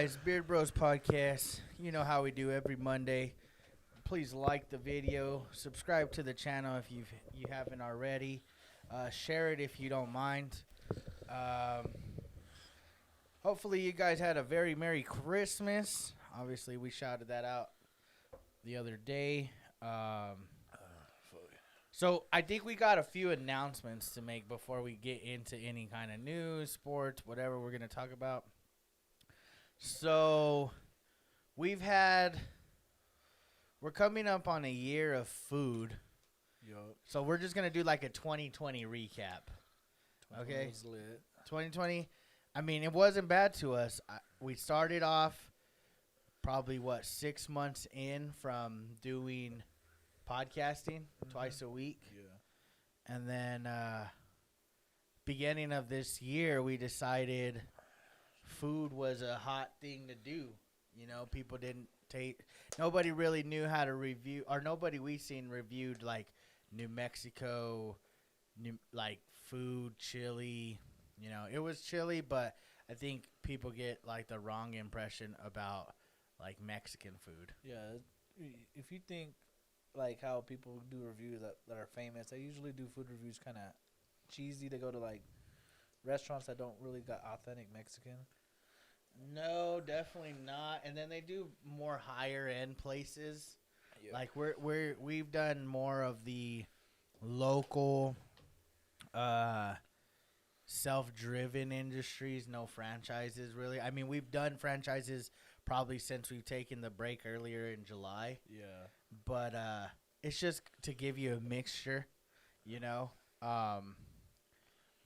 guys? Beard Bros Podcast. You know how we do every Monday. Please like the video, subscribe to the channel if you haven't already. Share it if you don't mind. Um, Hopefully you guys had a very Merry Christmas. Obviously we shouted that out the other day. So I think we got a few announcements to make before we get into any kind of news, sports, whatever we're going to talk about. So we're coming up on a year of food. Yup. So we're just going to do like a 2020 recap. Okay. Was lit. 2020, I mean, it wasn't bad to us. We started off probably, 6 months in from doing podcasting twice a week. Yeah. And then beginning of this year, we decided food was a hot thing to do. You know, people didn't nobody really knew how to review, or nobody we seen reviewed like New Mexico, like food, chili. You know, it was chili, but I think people get like the wrong impression about like Mexican food. Yeah. If you think like how people do reviews that are famous, they usually do food reviews kind of cheesy. They go to like restaurants that don't really got authentic Mexican. No, definitely not. And then they do more higher end places. Yeah. Like we've done more of the local self-driven industries, no franchises really. I mean, we've done franchises probably since we've taken the break earlier in July. Yeah. But it's just to give you a mixture, you know.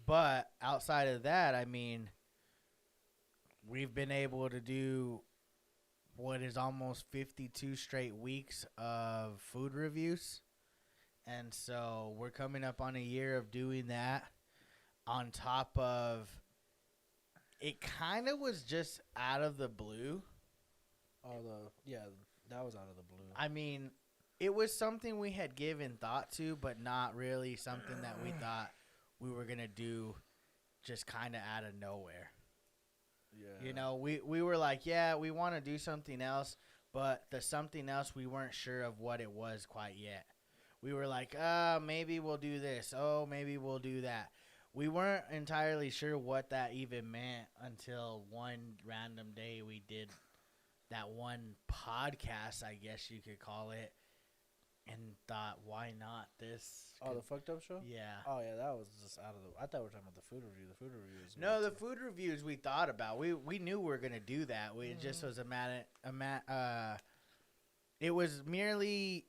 But outside of that, I mean, we've been able to do what is almost 52 straight weeks of food reviews. And so we're coming up on a year of doing that, on top of it kind of was just out of the blue. That was out of the blue. I mean, it was something we had given thought to, but not really something that we thought we were going to do just kind of out of nowhere. Yeah. You know, we were like, yeah, we want to do something else, but the something else, we weren't sure of what it was quite yet. We were like, maybe we'll do this. Oh, maybe we'll do that. We weren't entirely sure what that even meant until one random day we did that one podcast, I guess you could call it, and thought, why not this? Oh, the fucked up show? Yeah. Oh yeah, that was just out of the. I thought we were talking about the food review. The food review is No, the food reviews we thought about. We knew we were gonna do that. It just was it was merely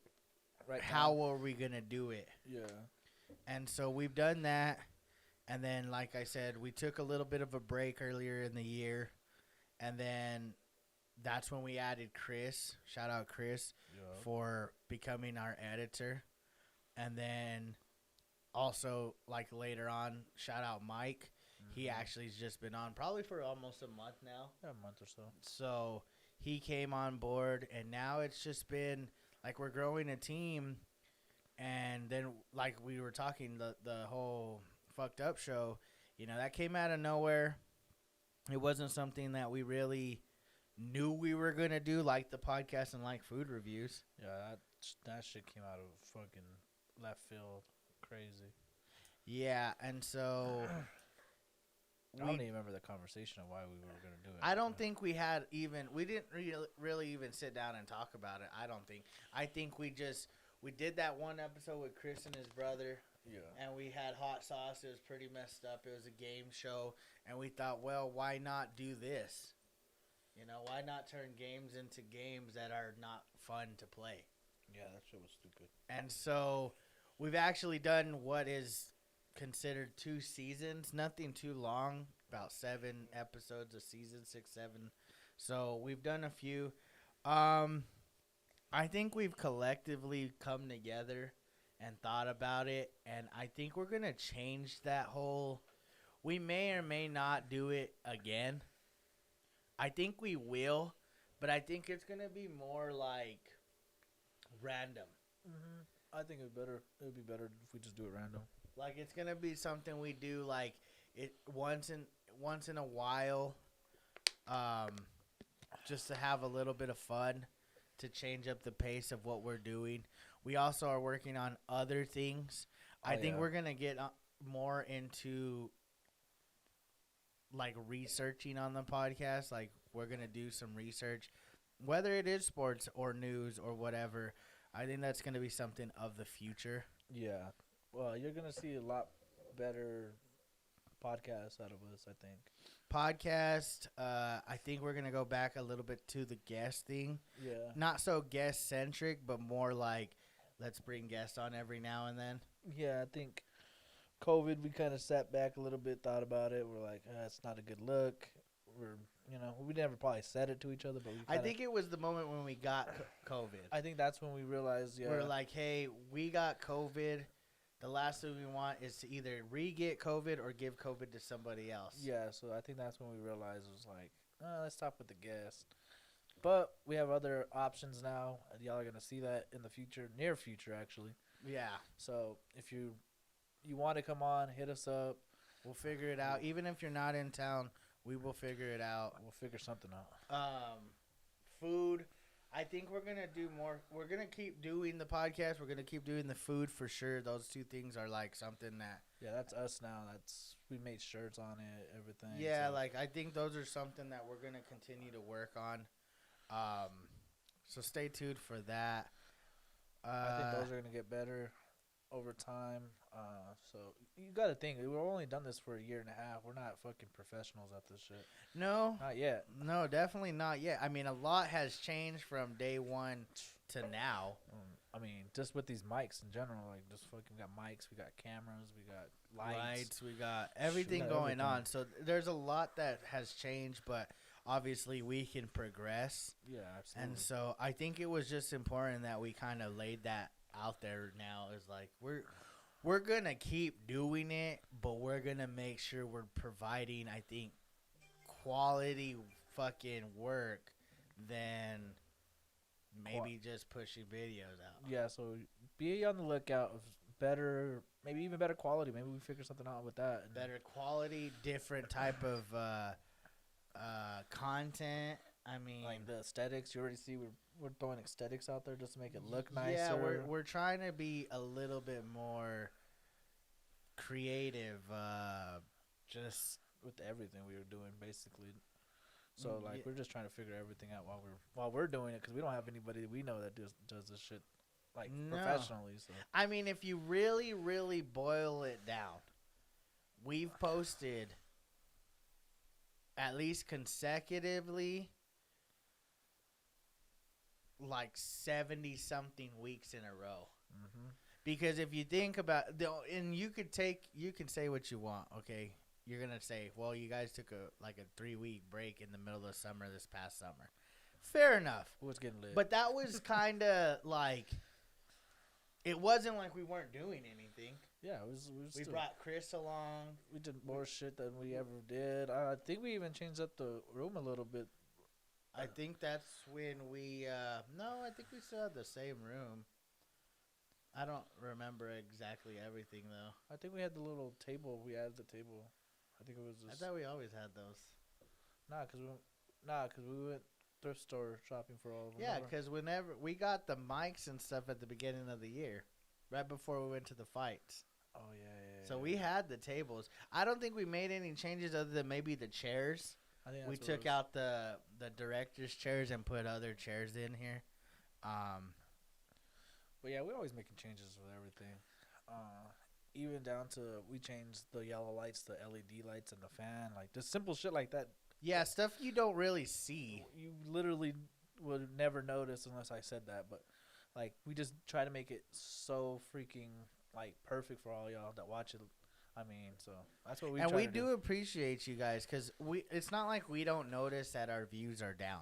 right how now. were we gonna do it. Yeah. And so we've done that, and then like I said, we took a little bit of a break earlier in the year, and then that's when we added Chris. Shout out Chris for becoming our editor. And then also, like later on, shout out Mike. He actually's just been on probably for almost a month now. Yeah, a month or so. So he came on board, and now it's just been like we're growing a team. And then, like we were talking, the whole fucked up show, you know, that came out of nowhere. It wasn't something that we really knew we were going to do, like the podcast and like food reviews. Yeah, that shit came out of fucking left field. Crazy. Yeah, and so I don't even remember the conversation of why we were going to do it. I don't think we didn't really even sit down and talk about it. I think we did that one episode with Chris and his brother. Yeah. And we had hot sauce. It was pretty messed up. It was a game show. And we thought, well, why not do this? You know, why not turn games into games that are not fun to play? Yeah, that shit was stupid. And so we've actually done what is considered 2 seasons. Nothing too long, about 7 episodes a season, 6, 7. So we've done a few. I think we've collectively come together and thought about it. And I think we're going to change that whole... We may or may not do it again. I think we will, but I think it's going to be more like random. I think it would be better if we just do it random. Like it's going to be something we do like it once in a while. just to have a little bit of fun, to change up the pace of what we're doing. We also are working on other things. I Oh, think yeah. we're gonna get more into like researching on the podcast. Like we're gonna do some research, whether it is sports or news or whatever. I think that's gonna be something of the future. Yeah. Well, you're gonna see a lot better podcasts out of us, I think. Podcast. I think we're gonna go back a little bit to the guest thing. Yeah. Not so guest centric, but more like let's bring guests on every now and then. Yeah, I think COVID, we kind of sat back a little bit, thought about it. We're like, it's not a good look. We never probably said it to each other, but we I kinda, think it was the moment when we got COVID. I think that's when we realized, yeah. We're like, hey, we got COVID. The last thing we want is to either re-get COVID or give COVID to somebody else. Yeah, so I think that's when we realized it was like, let's stop with the guest. But we have other options now. And y'all are gonna see that in the future, near future actually. Yeah. So if you want to come on, hit us up. We'll figure it out. Even if you're not in town, we will figure it out. We'll figure something out. Food. I think we're gonna do more. We're gonna keep doing the podcast. We're gonna keep doing the food for sure. Those two things are like something that. Yeah, that's us now. We made shirts on it, everything. Yeah, so. like I think those are something that we're gonna continue to work on. So stay tuned for that. I think those are gonna get better over time. So you got to think we've only done this for a year and a half. We're not fucking professionals at this shit. No, Not yet. no, definitely not yet. I mean, a lot has changed from day one to now. I mean, just with these mics in general, like just fucking got mics, we got cameras, we got lights. We got everything got going everything. on. So there's a lot that has changed, but obviously we can progress. Yeah, absolutely. And so I think it was just important that we kind of laid that out there now. Is like we're going to keep doing it, but we're going to make sure we're providing, I think, quality fucking work than maybe just pushing videos out. Yeah, so be on the lookout of better, maybe even better quality. Maybe we figure something out with that. And Better quality, different type of content. I mean, like the aesthetics, you already see we're throwing aesthetics out there just to make it look nicer. yeah, we're trying to be a little bit more creative. Just with everything we were doing, basically. So like yeah. we're just trying to figure everything out while we're doing it because we don't have anybody that we know that does this shit like No. professionally. So I mean, if you really, really boil it down, we've posted at least consecutively like 70 something weeks in a row. Because if you think about and you can say what you want, okay? You're gonna say, well, you guys took a 3-week break in the middle of summer this past summer. Fair enough. it was getting lit. But that was kind of like, it wasn't like we weren't doing anything. yeah, it was We still, brought Chris along. we did more shit than we ever did. I think we even changed up the room a little bit. I think that's when we, no, I think we still had the same room. I don't remember exactly everything, though. I think we had the little table. We added the table. I think it was I just thought we always had those. cause we went thrift store shopping for all of them. Yeah, remember? because whenever we got the mics and stuff at the beginning of the year, right before we went to the fights. Oh yeah. So we had the tables. I don't think we made any changes other than maybe the chairs. I think We that's what it took was. out the director's chairs and put other chairs in here. But yeah, we're always making changes with everything. Even down to we changed the yellow lights to LED lights and the fan, like just simple shit like that. Yeah, stuff you don't really see. You literally would never notice unless I said that. But like we just try to make it so freaking like perfect for all y'all that watch it. I mean, so that's what we And try we to do appreciate you guys because it's not like we don't notice that our views are down.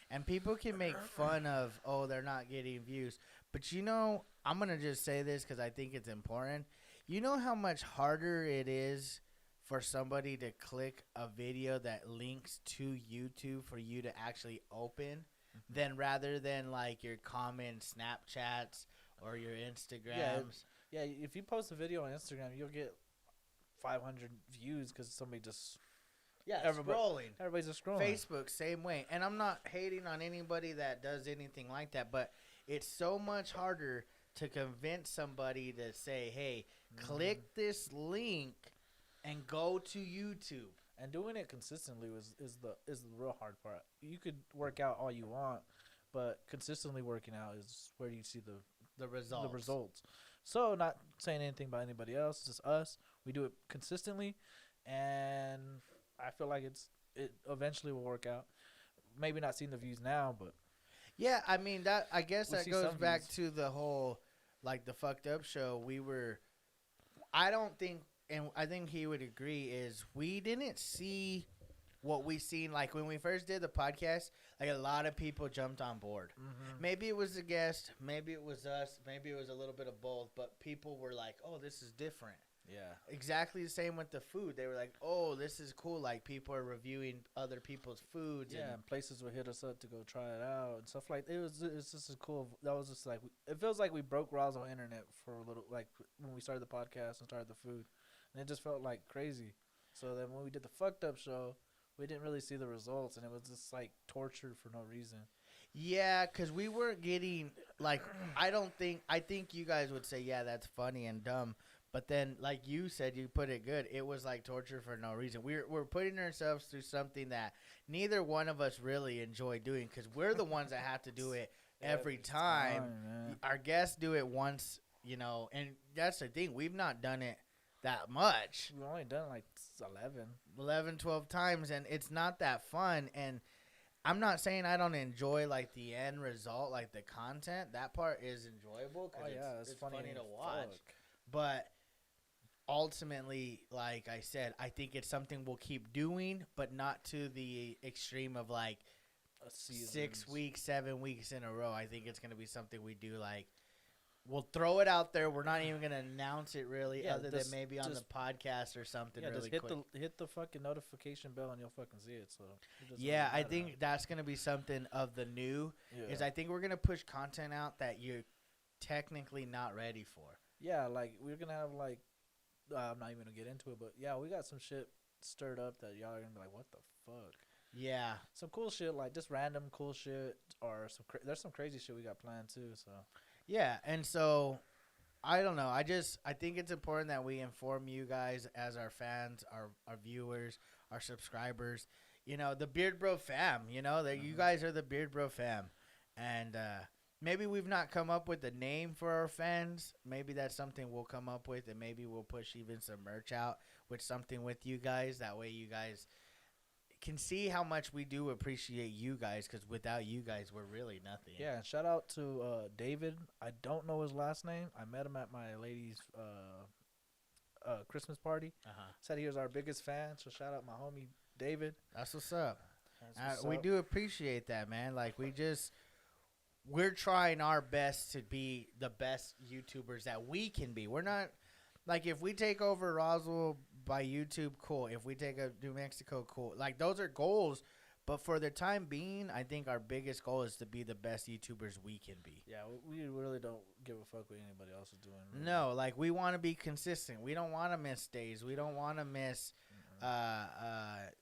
And people can make fun of, oh, they're not getting views. But I'm going to just say this because I think it's important. You know how much harder it is for somebody to click a video that links to YouTube for you to actually open than rather than like your common Snapchats or your Instagrams. Yeah, if you post a video on Instagram, you'll get 500 views because somebody just Yeah, Everybody- scrolling. Everybody's just scrolling. Facebook, same way. And I'm not hating on anybody that does anything like that, but it's so much harder to convince somebody to say, hey, click this link and go to YouTube. And doing it consistently is the real hard part. You could work out all you want, but consistently working out is where you see The results. the results. So, not saying anything about anybody else, it's just us. We do it consistently, and I feel like it eventually will work out. Maybe not seeing the views now, but Yeah, I mean, I guess We that see goes some back views. to the whole, like, the fucked up show. I don't think, and I think he would agree, is we didn't see what we seen. Like, when we first did the podcast, like, a lot of people jumped on board. Maybe it was the guest, maybe it was us, maybe it was a little bit of both, but people were like, oh, this is different. yeah. Exactly the same with the food. They were like, oh, this is cool. Like, people are reviewing other people's foods. Yeah, And and places would hit us up to go try it out and stuff like it's just a cool. That was just like it feels like we broke Roswell internet for a little, like when we started the podcast and started the food, and it just felt like crazy. So then when we did the fucked up show, we didn't really see the results, and it was just like torture for no reason. yeah, because we weren't getting, like, I think you guys would say, yeah, that's funny and dumb. But then, like you said, you put it good. It was like torture for no reason. We're putting ourselves through something that neither one of us really enjoy doing because we're the ones that have to do it every time. Man. Our guests do it once, and that's the thing. We've not done it that much. We've only done like 11. 11, 12 times, and it's not that fun. And I'm not saying I don't enjoy, like, the end result, like the content. That part is enjoyable because it's funny to watch. But ultimately, like I said, I think it's something we'll keep doing, but not to the extreme of, like, 6 weeks, 7 weeks in a row. I think it's going to be something we do, like, we'll throw it out there. We're not even going to announce it really, Yeah, other than maybe on the podcast or something. Yeah, really just quick. hit the fucking notification bell and you'll fucking see it. So it doesn't Yeah, really I matter. think that's going to be something of the new. Yeah. Is I think we're going to push content out that you're technically not ready for. Yeah, like we're gonna have like I'm not even gonna get into it, but yeah, we got some shit stirred up that y'all are gonna be like, what the fuck? Yeah. Some cool shit, like just random cool shit, or there's some crazy shit we got planned too. So Yeah, and so I don't know. I think it's important that we inform you guys as our fans, our viewers, our subscribers. The Beard Bro fam. That you guys are the Beard Bro fam, and maybe we've not come up with a name for our fans. Maybe that's something we'll come up with, and maybe we'll push even some merch out with something with you guys. That way, you guys can see how much we do appreciate you guys, because without you guys, we're really nothing. yeah, and shout out to David. I don't know his last name. I met him at my lady's Christmas party. Said he was our biggest fan. So shout out my homie David. That's what's up. That's what's We up. do appreciate that, man. Like, we're trying our best to be the best YouTubers that we can be. We're not, like, if we take over Roswell by YouTube, cool. If we take up New Mexico, cool. Like, those are goals. But for the time being, I think our biggest goal is to be the best YouTubers we can be. Yeah, we really don't give a fuck what anybody else is doing. Really. No, like, we want to be consistent. We don't want to miss days. We don't want to miss.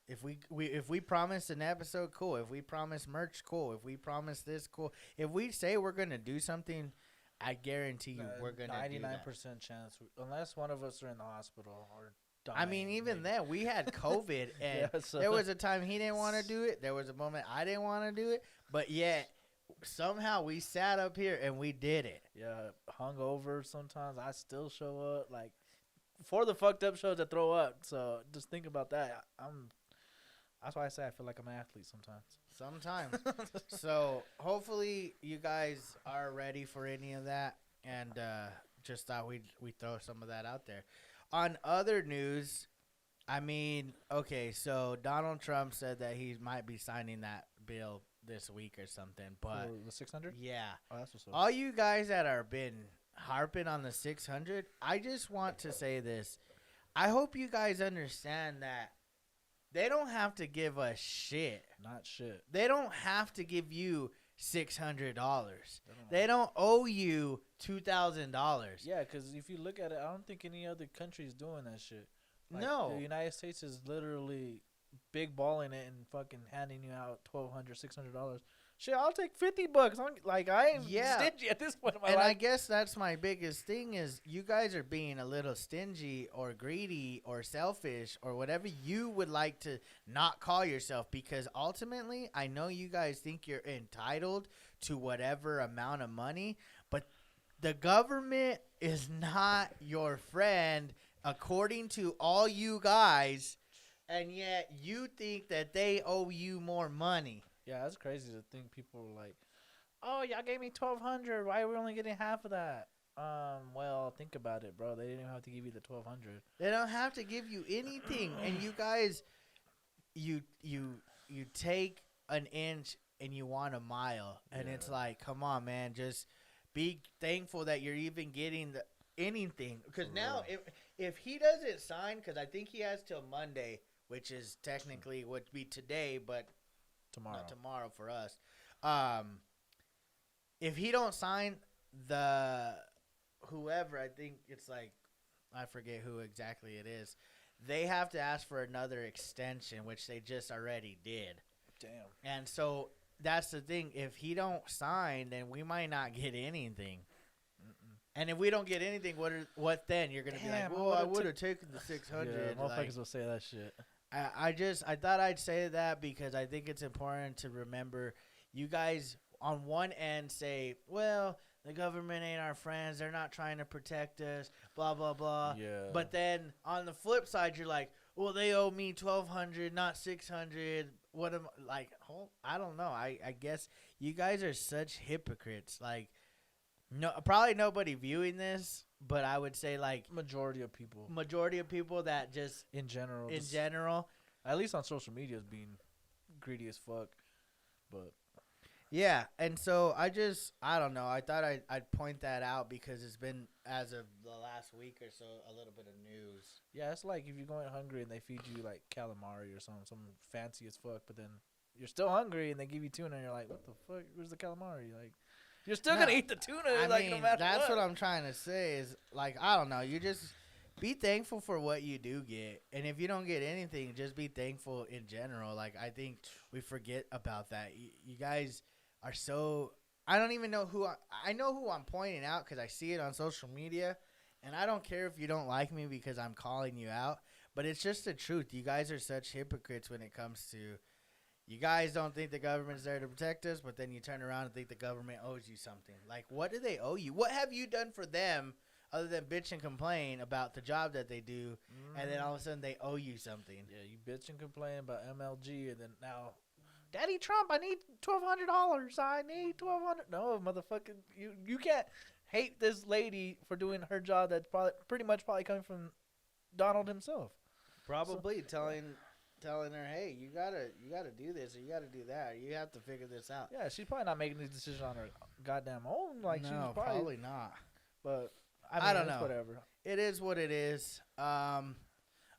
If we promise an episode, cool. If we promise merch, cool. If we promise this, cool. If we say we're gonna do something, I guarantee you we're gonna 99% chance, unless one of us are in the hospital or dying. I mean, even maybe. then, we had COVID, and Yeah, so- there was a time he didn't want to do it. There was a moment I didn't want to do it, but yet somehow we sat up here and we did it. Yeah, hungover sometimes. I still show up like for the fucked up show to throw up. So just think about that. That's why I say I feel like I'm an athlete sometimes. Sometimes. So hopefully you guys are ready for any of that, and just thought we'd throw some of that out there. On other news, I mean, okay, so Donald Trump said that he might be signing that bill this week or something, but For the 600. yeah, Oh, that's what's up. all you guys that are been harping on the 600, I just want to say this. I hope you guys understand that they don't have to give us shit. Not shit. They don't have to give you $600. They They don't owe you $2,000. Yeah, because if you look at it, I don't think any other country is doing that shit. No. The United States is literally big balling it and fucking handing you out $1,200, $600. Shit, I'll take $50. I ain't stingy at this point in my and life. I guess that's my biggest thing is you guys are being a little stingy or greedy or selfish or whatever you would like to not call yourself, because ultimately I know you guys think you're entitled to whatever amount of money, but the government is not your friend according to all you guys, and yet you think that they owe you more money. Yeah, that's crazy to think people are like, oh, y'all gave me $1,200. Why are we only getting half of that? Well, think about it, bro. They didn't even have to give you the $1,200. They don't have to give you anything, and you guys, you take an inch and you want a mile, and it's like, come on, man, just be thankful that you're even getting anything. Because now, if he doesn't sign, because I think he has till Monday, which is technically would be today, but not tomorrow for us. If he don't sign, the whoever, I think it's like, I forget who exactly it is, they have to ask for another extension, which they just already did. Damn. And so that's the thing. If he don't sign, then we might not get anything. And if we don't get anything, what then? You're gonna be like, well, I would have taken the 600. Yeah, motherfuckers will say that shit. I thought I'd say that because I think it's important to remember you guys on one end say, well, the government ain't our friends. They're not trying to protect us, blah, blah, blah. Yeah. But then on the flip side, you're like, well, they owe me $1,200, not $600. What am like? I don't know. I guess you guys are such hypocrites. Like, no, probably nobody viewing this, but I would say like majority of people that just in general, at least on social media, is being greedy as fuck. But yeah, and so I don't know. I thought I'd point that out because it's been, as of the last week or so, a little bit of news. Yeah, it's like if you're going hungry and they feed you like calamari or something fancy as fuck, but then you're still hungry and they give you tuna and you're like, what the fuck? Where's the calamari? Like, you're still gonna eat the tuna. I mean, no matter that's what I'm trying to say is, like, I don't know. You just be thankful for what you do get, and if you don't get anything, just be thankful in general. Like, I think we forget about that. You guys are so. I don't even know who I know who I'm pointing out because I see it on social media, and I don't care if you don't like me because I'm calling you out. But it's just the truth. You guys are such hypocrites when it comes to. You guys don't think the government's there to protect us, but then you turn around and think the government owes you something. Like, what do they owe you? What have you done for them other than bitch and complain about the job that they do, and then all of a sudden they owe you something? Yeah, you bitch and complain about MLG, and then now, Daddy Trump, I need $1,200. I need $1,200. No, motherfucker, you can't hate this lady for doing her job that's pretty much coming from Donald himself. Probably telling her, hey, you gotta do this or you gotta do that. Or you have to figure this out. Yeah, she's probably not making these decisions on her goddamn own. Like, no, she was probably not. But I mean, I don't know. Whatever. It is what it is.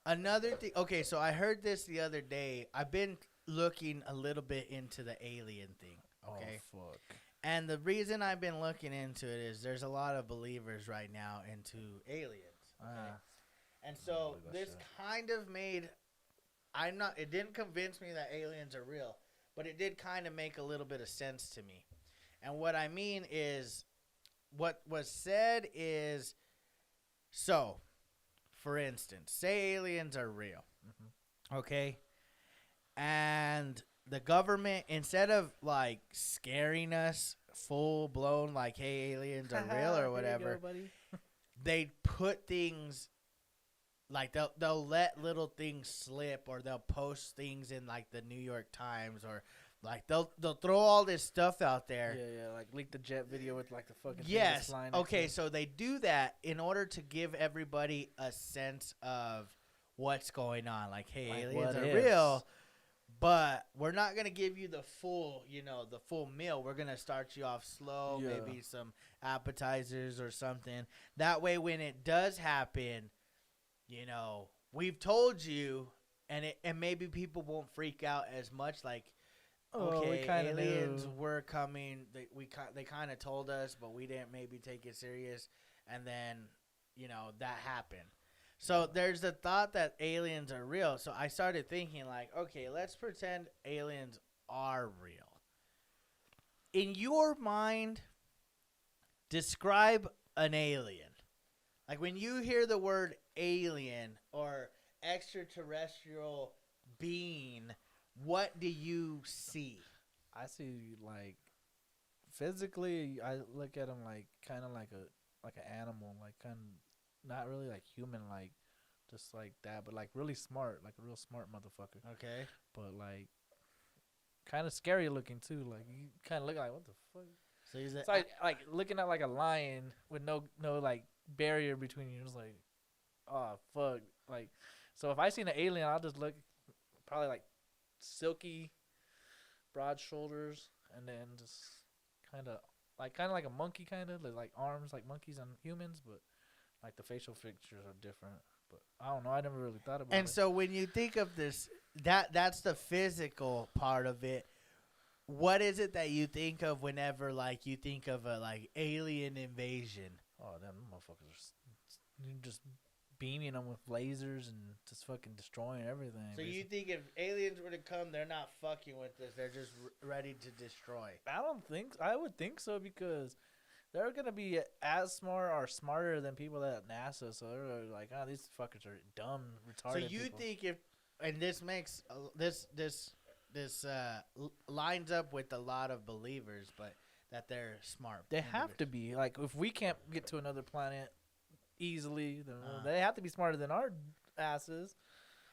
Another thing. Okay, so I heard this the other day. I've been looking a little bit into the alien thing. Okay. Oh, fuck. And the reason I've been looking into it is there's a lot of believers right now into aliens. Okay? And so this kind of made. It didn't convince me that aliens are real, but it did kind of make a little bit of sense to me. And what I mean is, what was said is, so, for instance, say aliens are real, okay? And the government, instead of, like, scaring us full-blown, like, hey, aliens are real or whatever, they put things... Like, they'll let little things slip, or they'll post things in, like, the New York Times, or, like, they'll throw all this stuff out there. Yeah, like, leak the jet video with, like, the fucking yes. thing flying. Okay, so they do that in order to give everybody a sense of what's going on. Like, hey, like, aliens are real, but we're not going to give you the full meal. We're going to start you off slow, maybe some appetizers or something. That way, when it does happen... we've told you, and maybe people won't freak out as much. Like, okay, aliens were coming. They kind of told us, but we didn't maybe take it serious. And then, that happened. So there's the thought that aliens are real. So I started thinking like, okay, let's pretend aliens are real. In your mind, describe an alien. Like when you hear the word alien or extraterrestrial being, what do you see? I see like physically, I look at them like kind of like an animal, like kind of not really like human, like just like that, but like really smart, like a real smart motherfucker. Okay. But like kind of scary looking too. Like you kind of look like what the fuck. So he's It's like looking at like a lion with no like barrier between you. It's like, oh fuck. Like, so if I seen an alien, I'll just look probably like silky, broad shoulders, and then just kind of like a monkey, kind of like arms like monkeys and humans, but like the facial features are different. But I don't know. I never really thought about it. And so when you think of this, that's the physical part of it. What is it that you think of whenever like you think of a like alien invasion? Oh, them motherfuckers are just beaming them with lasers and just fucking destroying everything. So you think if aliens were to come, they're not fucking with us. They're just ready to destroy. I don't think I would think so because they're gonna be as smart or smarter than people at NASA. So they're like, oh, these fuckers are dumb, retarded. So you people. think if, and this makes this lines up with a lot of believers, but that they're smart. They have to be like if we can't get to another planet easily, then Uh. they have to be smarter than our asses.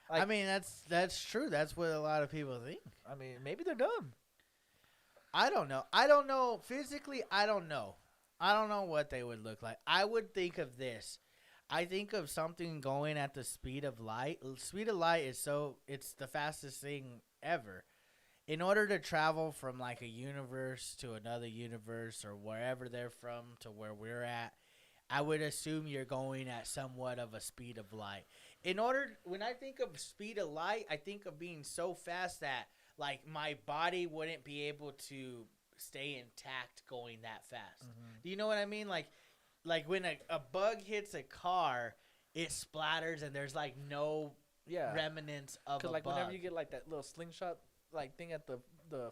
Like, I mean, that's true. That's what a lot of people think. I mean, maybe they're dumb. I don't know. I don't know physically. I don't know. I don't know what they would look like. I would think of this. I think of something going at the speed of light. Speed of light it's the fastest thing ever. In order to travel from like a universe to another universe or wherever they're from to where we're at, I would assume you're going at somewhat of a speed of light. When I think of speed of light, I think of being so fast that like my body wouldn't be able to stay intact going that fast. Mm-hmm. Do you know what I mean? Like when a bug hits a car, it splatters and there's like no remnants of a like bug. whenever you get like that little slingshot like thing at the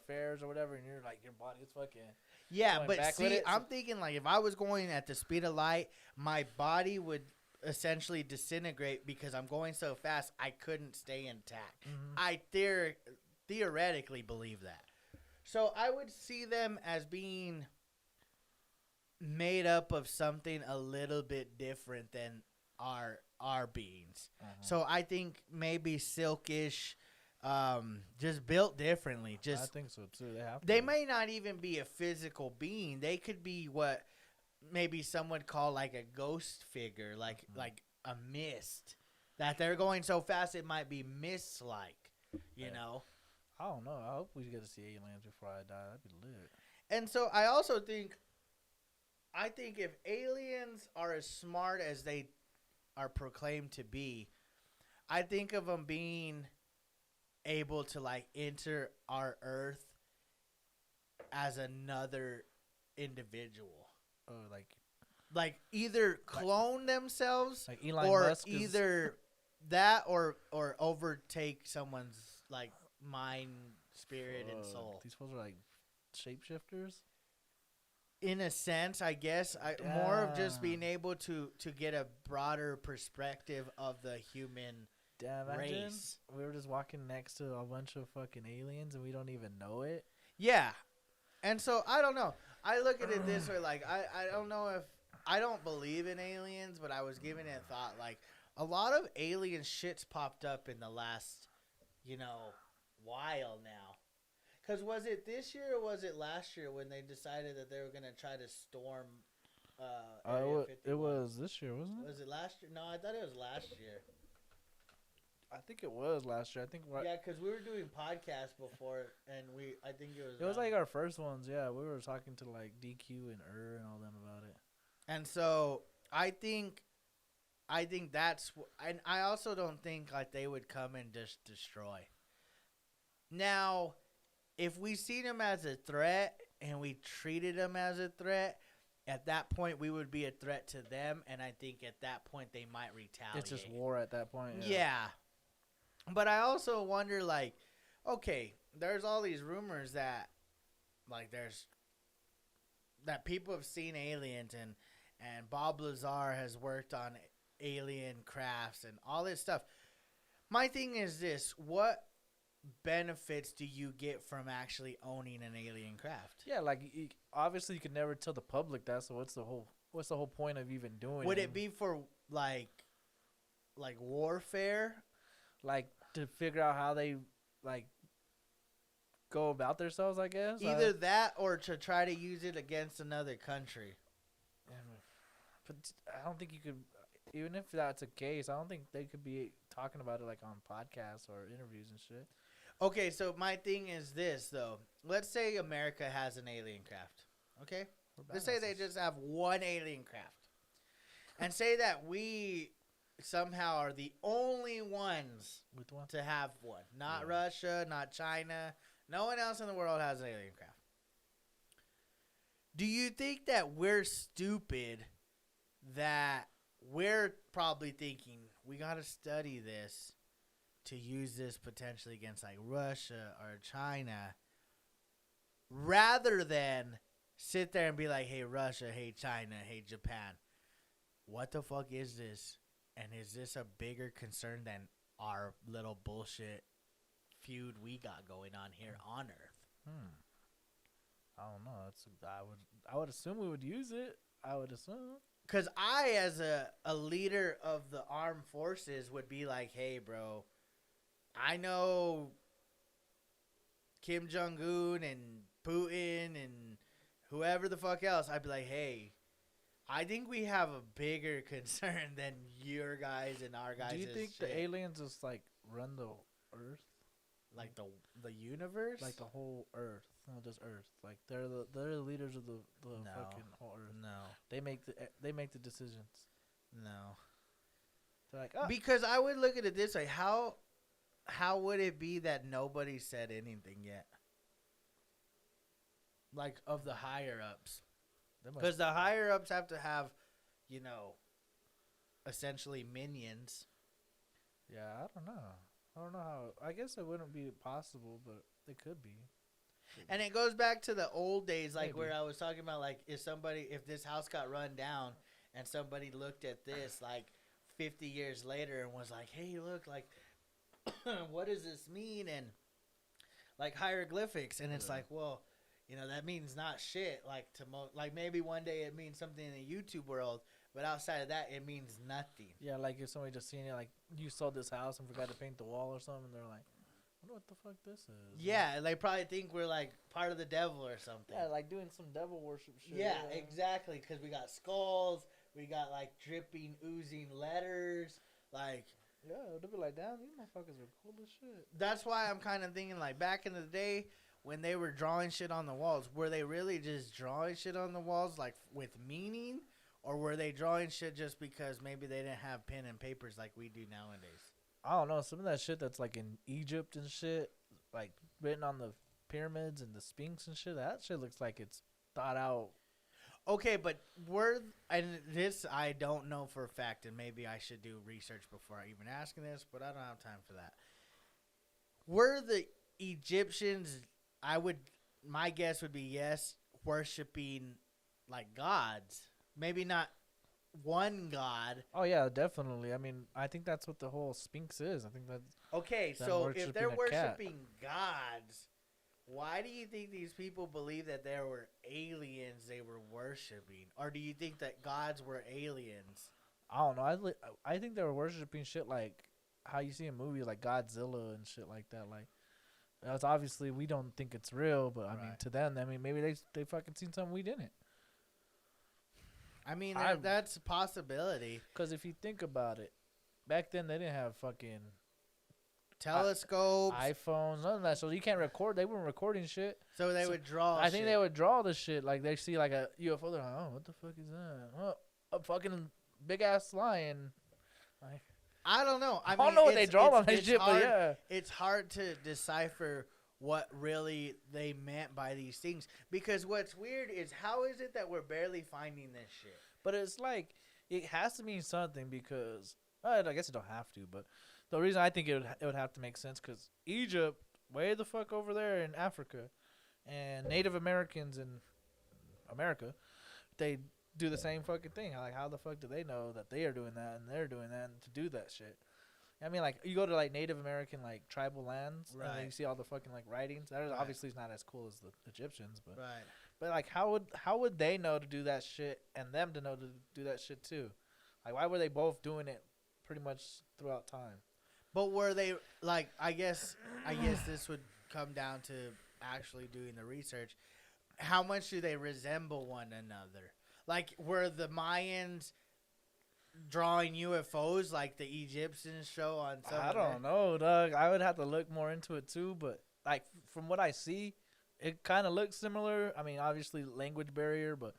fairs or whatever, and you're like your body is fucking going but back with see, it, I'm thinking like if I was going at the speed of light, my body would essentially disintegrate because I'm going so fast I couldn't stay intact. Mm-hmm. I theoretically believe that. So I would see them as being made up of something a little bit different than our beings. So I think maybe silkish, just built differently. I think so too. They may not even be a physical being. They could be what maybe some would call like a ghost figure, like a mist. That they're going so fast it might be mist-like, you know. I don't know. I hope we get to see aliens before I die. That'd be lit. And so I also think if aliens are as smart as they are proclaimed to be, I think of them being able to like enter our Earth as another individual. Oh, like either clone themselves like Elon or Musk either that or overtake someone's like mind, spirit, and soul. These fools are like shapeshifters. In a sense, I guess, more of just being able to get a broader perspective of the human race. We were just walking next to a bunch of fucking aliens and we don't even know it. Yeah. And so, I don't know. I look at it this way, like, I don't know if, I don't believe in aliens, but I was giving it thought, like, a lot of alien shit's popped up in the last, while now. Because was it this year or was it last year when they decided that they were going to try to storm Area 51? It was this year, wasn't it? Was it last year? No, I thought it was last year. I think it was last year. I think yeah, because we were doing podcasts before, and I think it was. It was like our first ones. Yeah, we were talking to like DQ and and all them about it. And so I think that's, and I also don't think like they would come and just destroy. Now, if we see them as a threat and we treated them as a threat, at that point we would be a threat to them, and I think at that point they might retaliate. It's just war at that point. Yeah. But I also wonder, like, okay, there's all these rumors that, like, that people have seen aliens, and Bob Lazar has worked on alien crafts and all this stuff. My thing is this: what benefits do you get from actually owning an alien craft? Yeah, like obviously you could never tell the public that. So what's the whole point of even doing? Would it be for like warfare? Like to figure out how they like go about themselves, I guess. Either that or to try to use it against another country. But I don't think you could, even if that's a case, I don't think they could be talking about it like on podcasts or interviews and shit. Okay, so my thing is this, though. Let's say America has an alien craft. Okay? Let's say they just have one alien craft. And say that we somehow are the only ones With one? to have one. Not Russia, not China. No one else in the world has an alien craft. Do you think that we're stupid, that we're probably thinking we got to study this to use this potentially against like Russia or China, rather than sit there and be like, hey, Russia, hey, China, hey, Japan, what the fuck is this? And is this a bigger concern than our little bullshit feud we got going on here on Earth? I don't know. I would assume we would use it. I would assume. Because I, as a leader of the armed forces, would be like, hey, bro, I know Kim Jong-un and Putin and whoever the fuck else. I'd be like, hey, I think we have a bigger concern than your guys and our guys. Do you think the aliens just like run the Earth? Like the universe? Like the whole Earth, not just Earth. Like they're the leaders of the fucking whole Earth. No, they make the decisions. No, they're like, oh. Because I would look at it this way: how would it be that nobody said anything yet? Like of the higher ups, because the higher ups have to have, essentially minions. Yeah, I don't know how. I guess it wouldn't be possible, but it could be. And it goes back to the old days, like Maybe. where I was talking about, like if this house got run down and somebody looked at this like 50 years later and was like, hey, look, like, what does this mean? And like hieroglyphics. And it's like, well, that means not shit. Like like maybe one day it means something in the YouTube world, but outside of that, it means nothing. Yeah, like if somebody just seen it, like you sold this house and forgot to paint the wall or something, they're like, I wonder what the fuck this is. Yeah, they probably think we're like part of the devil or something. Yeah, like doing some devil worship shit. Yeah, exactly. Because we got skulls, we got like dripping, oozing letters. Like, yeah, they'll be like, damn, these motherfuckers are cool as shit. That's why I'm kind of thinking, like, back in the day when they were drawing shit on the walls, were they really just drawing shit on the walls, like, with meaning? Or were they drawing shit just because maybe they didn't have pen and papers like we do nowadays? I don't know. Some of that shit that's like in Egypt and shit, like written on the pyramids and the Sphinx and shit, that shit looks like it's thought out. Okay, but and this I don't know for a fact, and maybe I should do research before I even asking this, but I don't have time for that. Were the Egyptians, my guess would be yes, worshiping like gods. Maybe not one god. Oh yeah, definitely. I mean, I think that's what the whole Sphinx is. I think that's okay. them So if they're worshiping a cat. worshiping gods, why do you think these people believe that there were aliens they were worshiping, or do you think that gods were aliens? I don't know. I think they were worshiping shit like how you see in movies like Godzilla and shit like that. Like, that's obviously we don't think it's real, but I mean to them, maybe they fucking seen something we didn't. I mean, that's a possibility. Because if you think about it, back then they didn't have fucking telescopes, iPhones, none of that. So you can't record. They weren't recording shit. So they would draw. I think they would draw the shit. Like they see like a UFO. They're like, oh, what the fuck is that? Oh, a fucking big ass lion. Like, I don't know. I don't know what they draw on that shit, hard, but yeah, it's hard to decipher what really they meant by these things. Because what's weird is how is it that we're barely finding this shit? But it's like it has to mean something because I guess it don't have to, but the reason I think it would have to make sense because Egypt, way the fuck over there in Africa, and Native Americans in America, they do the same fucking thing. Like, how the fuck do they know that they are doing that and they're doing that and to do that shit? I mean, like, you go to like Native American like tribal lands, and then Right. you see all the fucking like writings. That is Right. obviously not as cool as the Egyptians, but Right. but like, how would they know to do that shit and them to know to do that shit too? Like, why were they both doing it pretty much throughout time? But were they like? I guess this would come down to actually doing the research. How much do they resemble one another? Like, were the Mayans drawing UFOs like the Egyptians show on some? I of their- don't know, Doug. I would have to look more into it too, but like from what I see, it kind of looks similar. I mean, obviously language barrier, but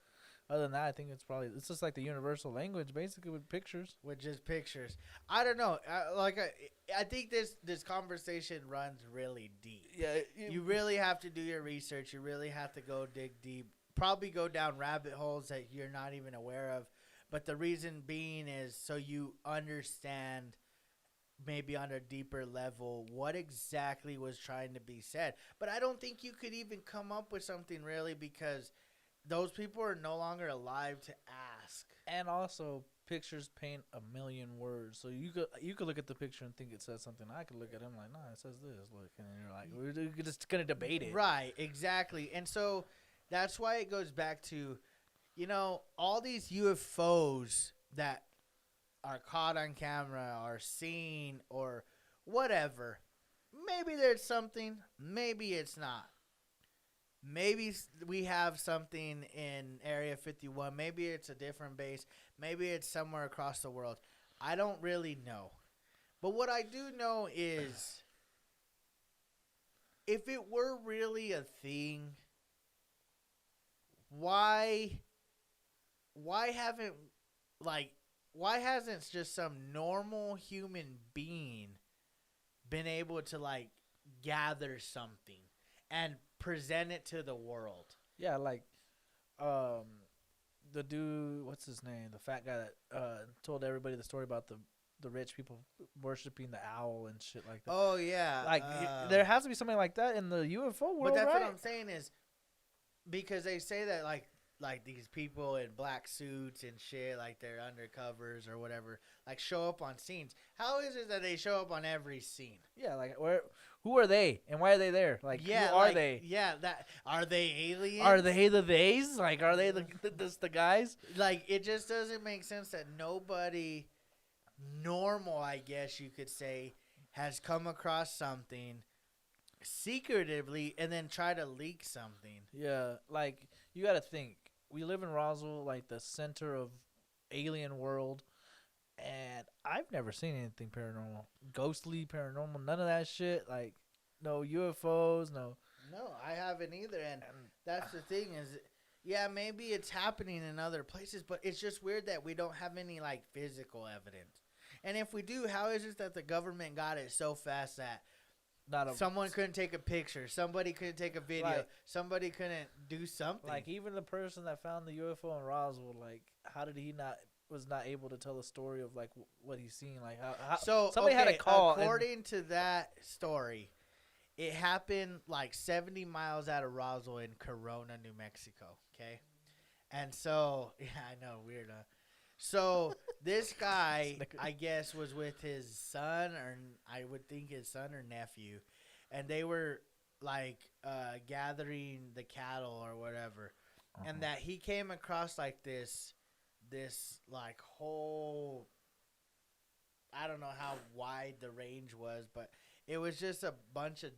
other than that, I think it's just like the universal language, basically with pictures. with just pictures. I don't know. I think this conversation runs really deep. Yeah, You really have to do your research. You really have to go dig deep. Probably go down rabbit holes that you're not even aware of. But the reason being is so you understand maybe on a deeper level what exactly was trying to be said. But I don't think you could even come up with something really because those people are no longer alive to ask. and also pictures paint a million words, so you could look at the picture and think it says something. I could look at him like, nah, it says this. Look, and you're like, we're just gonna debate it. Right, exactly. And so that's why it goes back to, all these UFOs that are caught on camera or seen or whatever. Maybe there's something, maybe it's not. Maybe we have something in Area 51. Maybe it's a different base. Maybe it's somewhere across the world. I don't really know. But what I do know is if it were really a thing, why hasn't just some normal human being been able to like gather something and present it to the world? Yeah, like, the dude, what's his name? The fat guy that told everybody the story about the rich people worshiping the owl and shit like that. Oh yeah, Like, there has to be something like that in the UFO world, but that's right? what I'm saying is because they say that like these people in black suits and shit, like they're undercovers or whatever, like show up on scenes. How is it that they show up on every scene? Yeah, like, who are they and why are they there? Like, who are like, they? Yeah, that are they aliens? Are they the theys? Like, are they the guys? Like, it just doesn't make sense that nobody normal, I guess you could say, has come across something secretively and then try to leak something. Yeah, like, you got to think. We live in Roswell, like the center of alien world, and I've never seen anything paranormal, ghostly, paranormal, none of that shit. Like, no UFOs, no. No, I haven't either, and that's the thing is, yeah, maybe it's happening in other places, but it's just weird that we don't have any like physical evidence. And if we do, how is it that the government got it so fast that someone couldn't take a picture, somebody couldn't take a video, Like- somebody couldn't do something? like, even the person that found the UFO in Roswell, like, how did he was not able to tell the story of like what he's seen? Like, how So somebody had a call. According to that story, it happened like 70 miles out of Roswell in Corona, New Mexico. Okay, and so yeah, I know, weird. Huh? So this guy, Snickers. I guess, was with his son, or I would think his son or nephew, and they were like gathering the cattle or whatever, and that he came across like this like whole, I don't know how wide the range was, but it was just a bunch of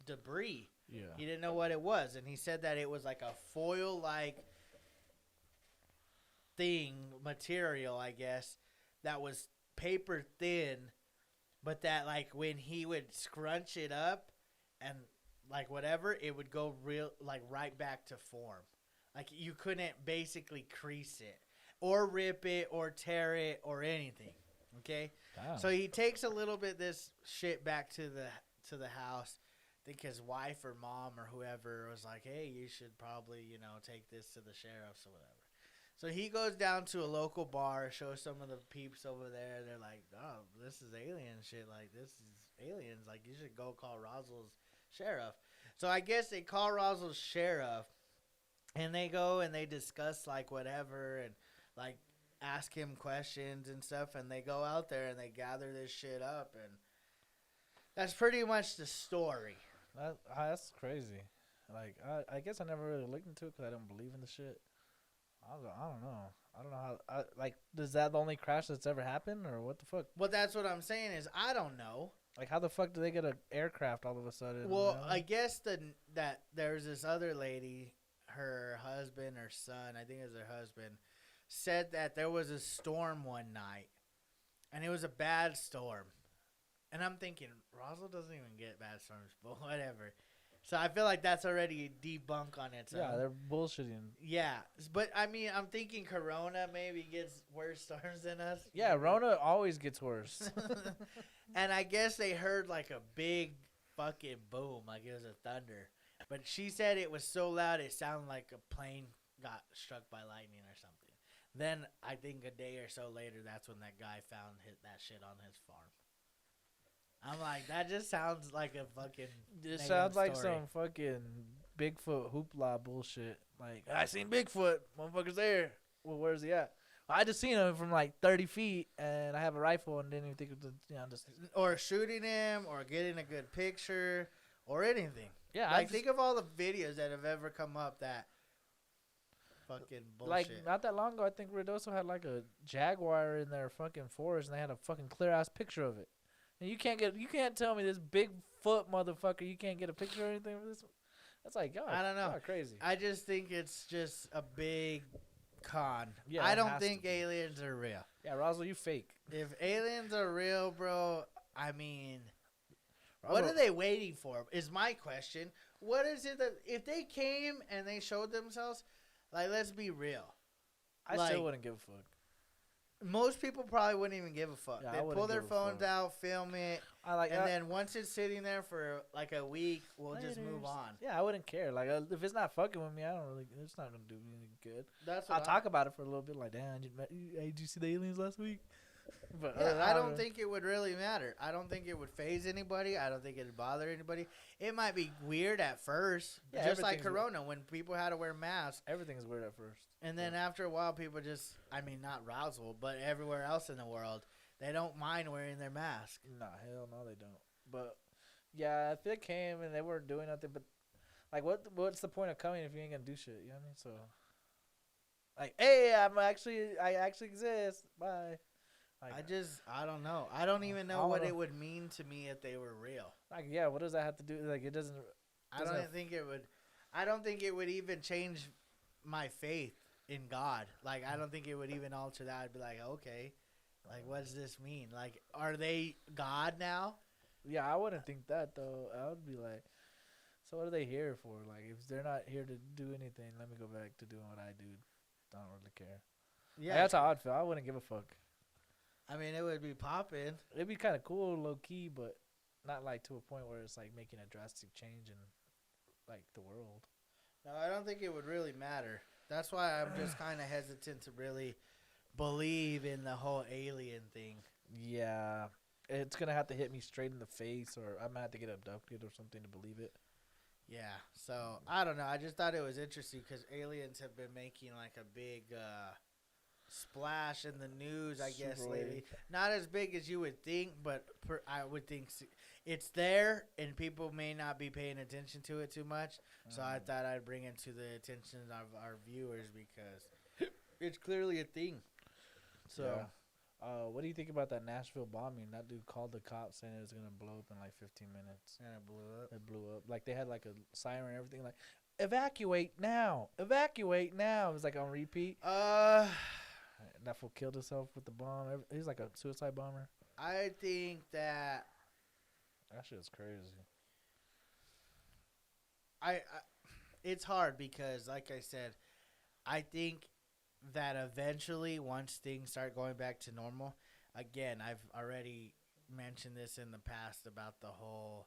debris. yeah. He didn't know what it was, and he said that it was like a foil like material, I guess, that was paper thin, but that like when he would scrunch it up and like whatever, it would go real like right back to form. Like you couldn't basically crease it or rip it or tear it or anything. Okay? Damn. So he takes a little bit of this shit back to the house. think his wife or mom or whoever was like, hey, you should probably, take this to the sheriffs or whatever. So he goes down to a local bar, shows some of the peeps over there. They're like, oh, this is alien shit. Like, this is aliens. Like, you should go call Roswell's sheriff. So I guess they call Roswell's sheriff, and they go and they discuss, like, whatever, and, like, ask him questions and stuff. And they go out there and they gather this shit up. And that's pretty much the story. That's crazy. Like, I guess I never really looked into it because I don't believe in the shit. I don't know. I don't know how. Is that the only crash that's ever happened, or what the fuck? Well, that's what I'm saying is I don't know. Like, how the fuck do they get an aircraft all of a sudden? Well, I guess that there's this other lady, her husband or son, I think it was her husband, said that there was a storm one night, and it was a bad storm. And I'm thinking, Roswell doesn't even get bad storms, but whatever. So I feel like that's already debunk on its own. Yeah, they're bullshitting. Yeah, but I mean, I'm thinking Corona maybe gets worse storms than us. Yeah, Rona always gets worse. And I guess they heard like a big fucking boom, like it was a thunder. But she said it was so loud it sounded like a plane got struck by lightning or something. Then I think a day or so later, that's when that guy found that shit on his farm. I'm like, that just sounds like a fucking. It sounds like some fucking Bigfoot hoopla bullshit. Like, I seen Bigfoot, motherfucker's there. Well, where's he at? I just seen him from like 30 feet, and I have a rifle, and didn't even think of the, just. Or shooting him, or getting a good picture, or anything. Yeah, like think of all the videos that have ever come up that. Fucking bullshit. Like, not that long ago, I think Ruidoso had like a jaguar in their fucking forest, and they had a fucking clear ass picture of it. And you can't tell me this Bigfoot motherfucker, you can't get a picture or anything of this. That's like, God, I don't know. Crazy. I just think it's just a big con. Yeah, I don't think aliens are real. Yeah, Roswell, you fake. If aliens are real, bro, I mean, what are they waiting for? Is my question. What is it that if they came and they showed themselves, like, let's be real. I still wouldn't give a fuck. Most people probably wouldn't even give a fuck. Yeah, they pull their phones out, film it, and then once it's sitting there for like a week, we'll just move on. Yeah, I wouldn't care. Like, if it's not fucking with me, I don't really. It's not gonna do me any good. That's what I'll talk about it for a little bit. Like, damn, did you see the aliens last week? But yeah, I don't think it would really matter. I don't think it would phase anybody. I don't think it would bother anybody. It might be weird at first, just like Corona when people had to wear masks. Everything's weird at first. And then after a while, people just, I mean, not Roswell, but everywhere else in the world, they don't mind wearing their mask. Nah, hell no, they don't. But, yeah, if they came and they weren't doing nothing, but, like, what's the point of coming if you ain't gonna do shit? You know what I mean? So, like, hey, I actually exist. Bye. Like, I don't know. I don't even know what it would mean to me if they were real. Like, yeah, what does that have to do? Like, it doesn't. I don't think it would even change my faith in God. Like, I don't think it would even alter that. I'd be like, okay, like, what does this mean? Like, are they God now? Yeah, I wouldn't think that, though. I would be like, so what are they here for? Like, if they're not here to do anything, let me go back to doing what I do. I don't really care. Yeah, like, that's how I'd feel. I wouldn't give a fuck. I mean, it would be popping. It'd be kind of cool, low key, but not like to a point where it's like making a drastic change in like the world. No, I don't think it would really matter. That's why I'm just kind of hesitant to really believe in the whole alien thing. Yeah, it's gonna have to hit me straight in the face, or I'm gonna have to get abducted or something to believe it. Yeah, so I don't know. I just thought it was interesting because aliens have been making like a big splash in the news, I guess, lately. Not as big as you would think, but I would think it's there, and people may not be paying attention to it too much. So I thought I'd bring it to the attention of our viewers because it's clearly a thing. So, yeah. What do you think about that Nashville bombing? That dude called the cops saying it was gonna blow up in like 15 minutes. And it blew up. It blew up. Like, they had like a siren and everything. Like, evacuate now! Evacuate now! It was like on repeat. That fool killed himself with the bomb. He's like a suicide bomber. I think that shit is crazy. It's hard because, like I said, I think that eventually, once things start going back to normal, again, I've already mentioned this in the past about the whole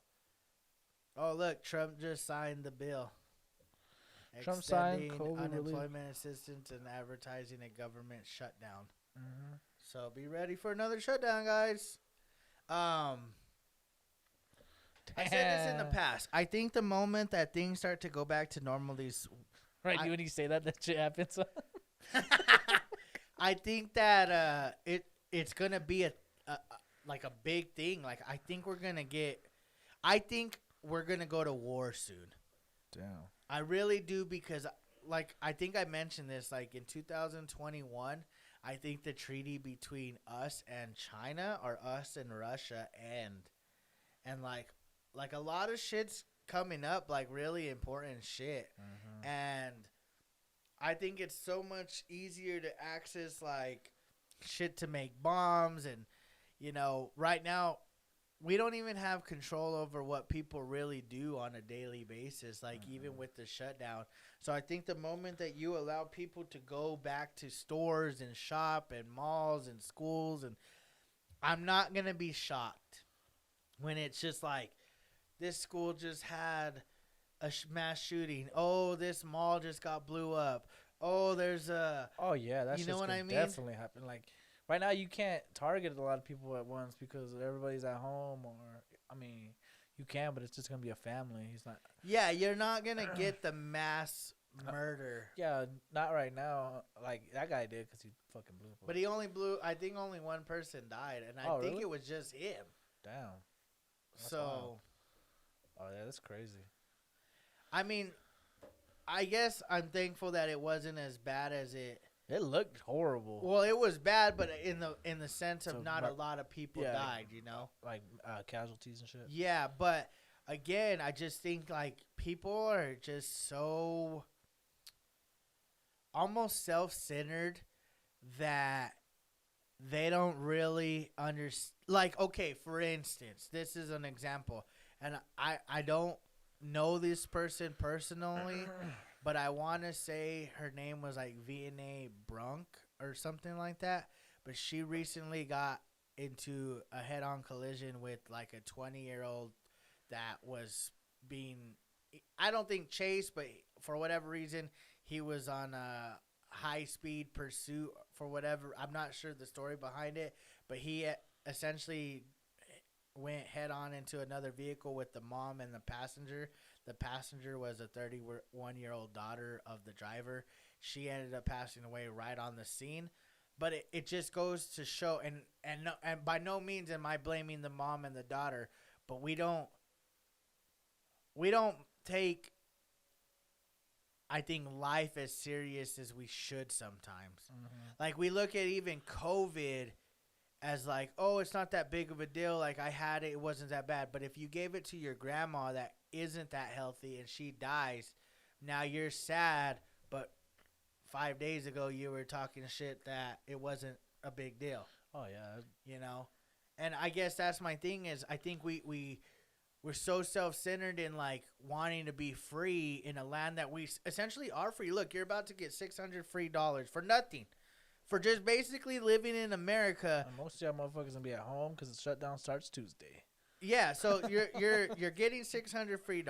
Oh, look, Trump just signed the bill. Trump signed Extending COVID relief. unemployment assistance and advertising a government shutdown. Mm-hmm. So be ready for another shutdown, guys. I said this in the past. I think the moment that things start to go back to normal, Right, I- when you say that shit happens. I think that it's gonna be a like a big thing. Like I think we're gonna go to war soon. Damn. I really do because like I think I mentioned this like in 2021. I think the treaty between us and China or us and Russia and like a lot of shit's coming up, like really important shit. Mm-hmm. And I think it's so much easier to access like shit to make bombs. And right now we don't even have control over what people really do on a daily basis, like even with the shutdown. So I think the moment that you allow people to go back to stores and shop and malls and schools, and I'm not going to be shocked when it's just like this school just had a mass shooting. Oh, this mall just got blew up. Oh, there's a. Oh yeah, that's You know what I mean? definitely happen. Like right now, you can't target a lot of people at once because everybody's at home. Or I mean, you can, but it's just gonna be a family. He's not. Yeah, you're not going to get the mass murder. Yeah, not right now. Like that guy did because he fucking blew. But he only blew. I think only one person died, and I Oh, think really? it was just him. Damn. That's So, wild. Oh yeah, that's crazy. I mean, I guess I'm thankful that it wasn't as bad as it. It looked horrible. Well, it was bad, but in the sense of So, not a but- lot of people yeah. died. You know. Like casualties and shit. Yeah, but again, I just think like people are just so almost self-centered that they don't really understand. Like, okay, for instance, this is an example, and I don't know this person personally, but I want to say her name was like Vianney Brunk or something like that. But she recently got into a head-on collision with like a 20-year-old that was being, I don't think chased, but for whatever reason, he was on a high-speed pursuit for whatever. I'm not sure the story behind it, but he essentially went head-on into another vehicle with the mom and the passenger. The passenger was a 31-year-old daughter of the driver. She ended up passing away right on the scene. But it just goes to show, and by no means am I blaming the mom and the daughter, but we don't take, I think, life as serious as we should sometimes. Mm-hmm. Like we look at even COVID as like, oh, it's not that big of a deal. Like I had it, it wasn't that bad. But if you gave it to your grandma that isn't that healthy and she dies, now you're sad, but 5 days ago you were talking shit that it wasn't a big deal, Oh yeah. you know? And I guess that's my thing is I think we're so self-centered in like wanting to be free in a land that we essentially are free. Look, you're about to get $600 free for nothing. For just basically living in America. And most of y'all motherfuckers gonna be at home because the shutdown starts Tuesday. Yeah, so you're getting $600 free.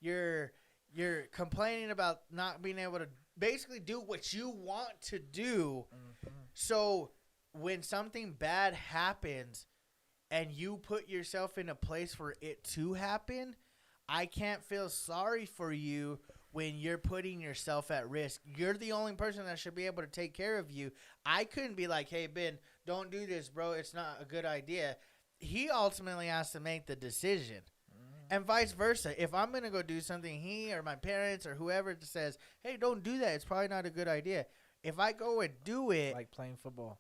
You're complaining about not being able to basically do what you want to do. Mm-hmm. So when something bad happens and you put yourself in a place for it to happen, I can't feel sorry for you when you're putting yourself at risk. You're the only person that should be able to take care of you. I couldn't be like, hey, Ben, don't do this, bro. It's not a good idea. He ultimately has to make the decision. And vice versa. If I'm going to go do something, he or my parents or whoever says, hey, don't do that. It's probably not a good idea. If I go and do it, Like playing football.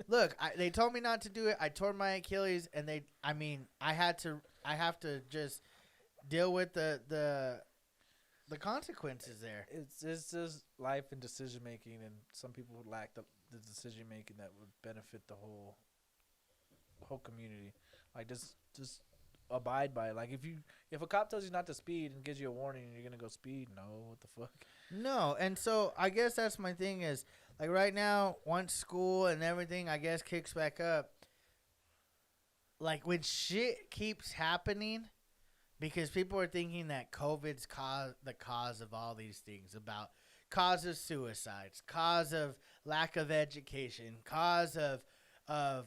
Look, they told me not to do it. I tore my Achilles, and I have to just deal with the consequences there. It's just life and decision making, and some people lack the decision making that would benefit the whole community. Like just abide by it. Like if a cop tells you not to speed and gives you a warning and you're gonna go speed, no, what the fuck? No, and so I guess that's my thing is, like right now, once school and everything, I guess, kicks back up, like when shit keeps happening, because people are thinking that COVID's the cause of all these things, about cause of suicides, cause of lack of education, cause of